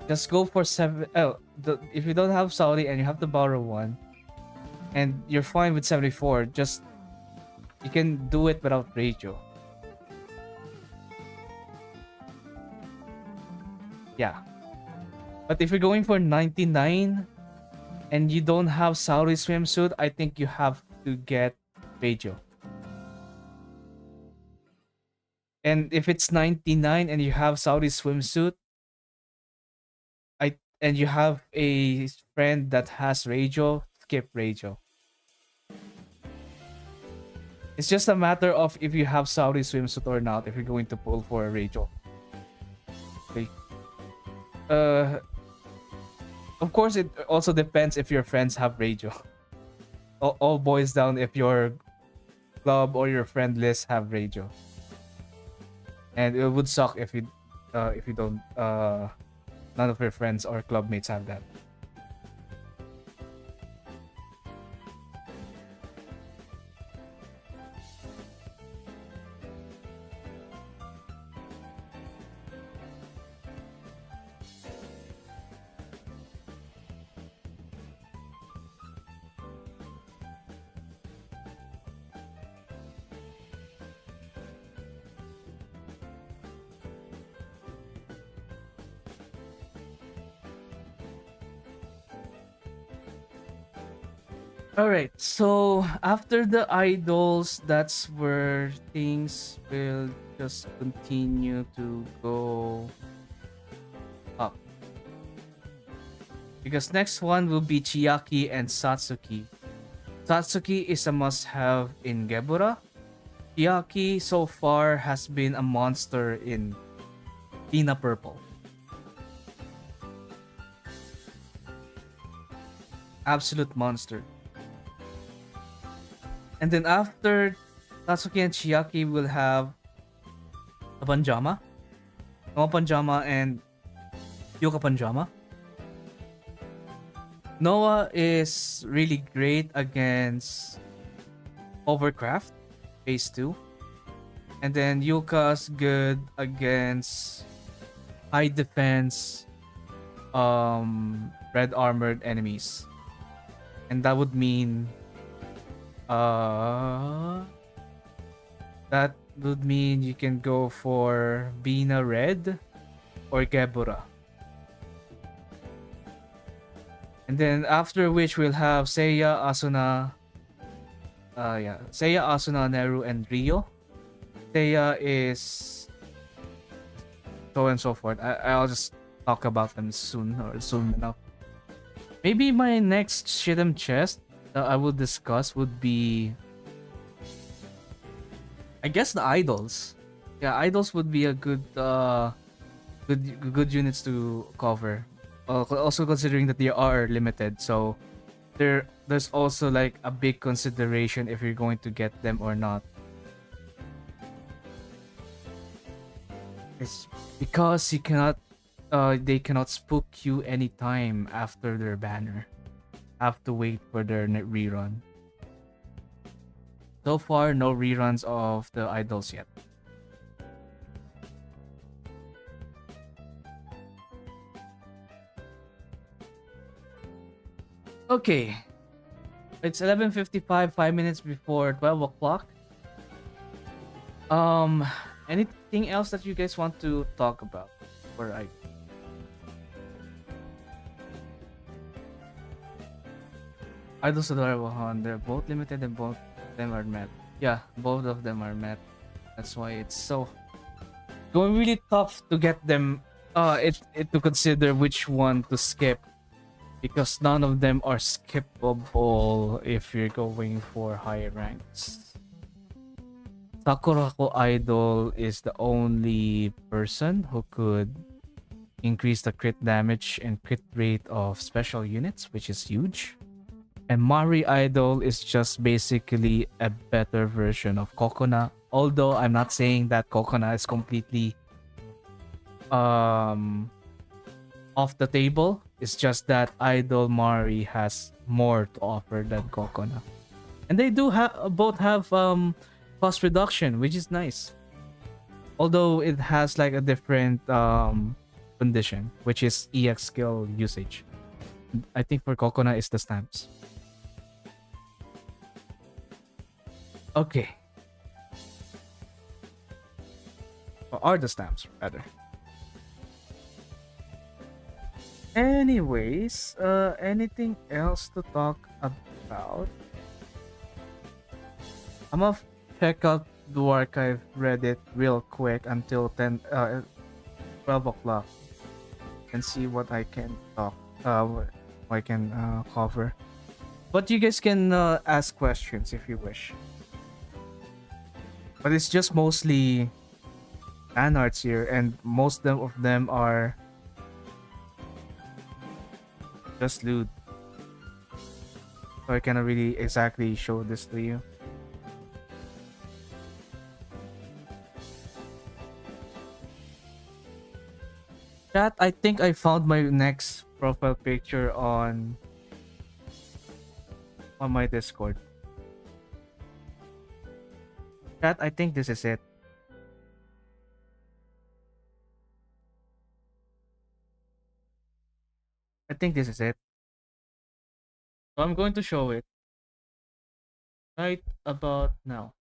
just go for if you don't have Saori and you have to borrow one, and you're fine with 74, just you can do it without radio. Yeah. But if you're going for 99 and you don't have Saori swimsuit, I think you have to get radio. And if it's 99 and you have Saori swimsuit, and you have a friend that has radio, skip radio. It's just a matter of if you have Saori swimsuit or not, if you're going to pull for a radio. Okay. Of course, it also depends if your friends have radio. All boils down if your club or your friend list have radio. And it would suck if you don't none of your friends or club mates have that. All right, so after the idols, that's where things will just continue to go up. Because next one will be Chiaki and Satsuki. Satsuki is a must-have in Gebura. Chiaki so far has been a monster in Tina Purple. Absolute monster. And then after Satsuki and Chiaki will have a Panjama, Noah Panjama, and Yuka Panjama. Noah is really great against Overcraft, phase 2. And then Yuka's good against high defense, red armored enemies. And that would mean that would mean you can go for Bina Red or Gebura. And then after which we'll have Seiya, Asuna, Seiya, Asuna, Neru, and Rio. Seiya is so and so forth. I'll just talk about them soon enough. Maybe my next Shidem chest that I will discuss would be, I guess, the idols. Yeah, idols would be a good units to cover. Also considering that they are limited, so there's also like a big consideration if you're going to get them or not. It's because you cannot they cannot spook you anytime after their banner. Have to wait for their rerun. So far, no reruns of the idols yet. Okay, it's 11:55, 5 minutes before 12 o'clock. Anything else that you guys want to talk about? Or idols of the One, they're both limited and both of them are met. Yeah, both of them are met. That's why it's so going really tough to get them. It to consider which one to skip, because none of them are skippable if you're going for higher ranks. Sakurako Idol is the only person who could increase the crit damage and crit rate of special units, which is huge. And Mari Idol is just basically a better version of Kokona Although I'm not saying that Kokona is completely off the table. It's just that Idol Mari has more to offer than Kokona. And they do both have cost reduction, which is nice. Although it has like a different condition, which is EX skill usage. I think for Kokona is the stamps. Okay. Or are the stamps rather. Anyways, anything else to talk about? I'm gonna check out the archive Reddit real quick until 12 o'clock and see what I can talk what I can cover. But you guys can ask questions if you wish. But it's just mostly fan arts here, and most of them are just lewd. So I cannot really exactly show this to you. Chat, I think I found my next profile picture on my Discord. Chat, I think this is it. I think this is it. So I'm going to show it right about now.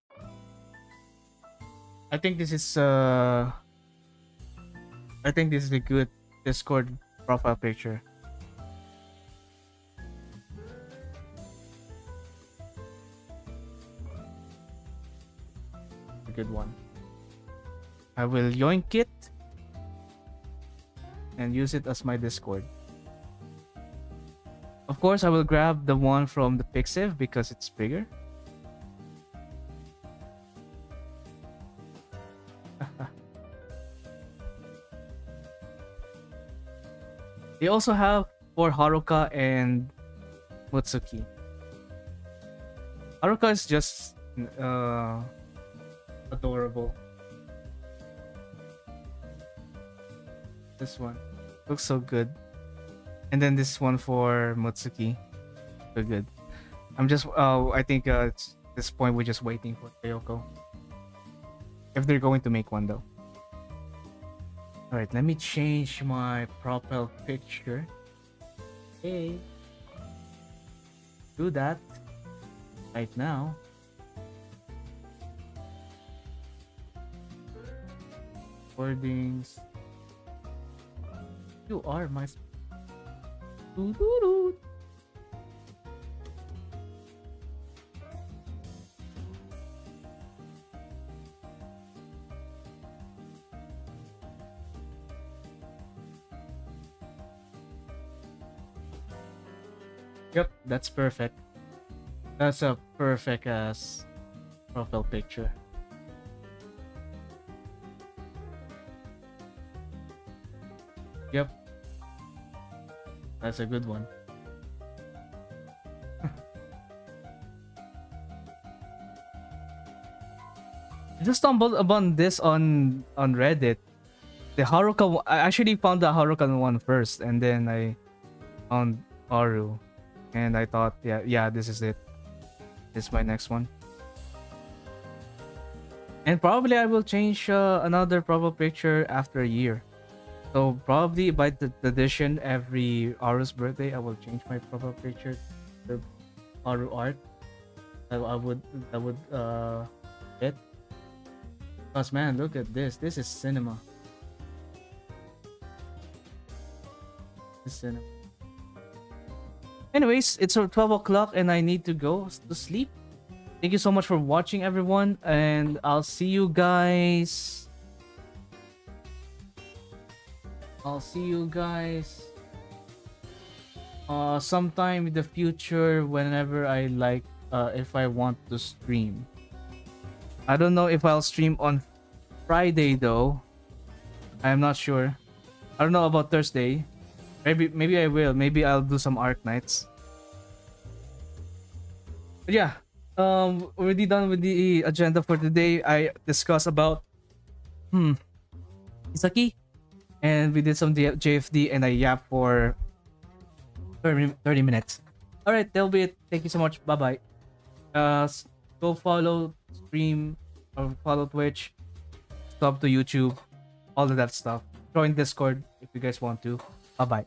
I think this is a good Discord profile picture. A good one. I will yoink it and use it as my Discord. Of course, I will grab the one from the Pixiv because it's bigger. They also have for Haruka and Mutsuki. Haruka is just adorable. This one looks so good. And then this one for Mutsuki. So good. I'm just I think at this point we're just waiting for Ryoko. If they're going to make one though. Alright, let me change my profile picture. Okay. Do that right now. Recordings. You are my doo-doo-doo. Yep, that's perfect. That's a perfect ass profile picture. Yep. That's a good one. I just stumbled upon this on Reddit. The Haruka I actually found the Haruka one first, and then I found Haru. And I thought, yeah, this is it. This is my next one. And probably I will change another profile picture after a year. So probably by the edition every Haru's birthday, I will change my profile picture to Haru art. I would fit. Cause man, look at this. This is cinema. This is cinema. Anyways, it's 12 o'clock and I need to go to sleep. Thank you so much for watching, everyone, and I'll see you guys. Sometime in the future whenever I like, if I want to stream. I don't know if I'll stream on Friday though. I'm not sure. I don't know about Thursday. Maybe I will. Maybe I'll do some art nights. But yeah, already done with the agenda for today. I discussed about KISAKI, and we did some JFD, and I yapped for 30 minutes. All right, that'll be it. Thank you so much. Bye bye. Go follow stream or follow Twitch, sub to YouTube, all of that stuff. Join Discord if you guys want to. Bye bye.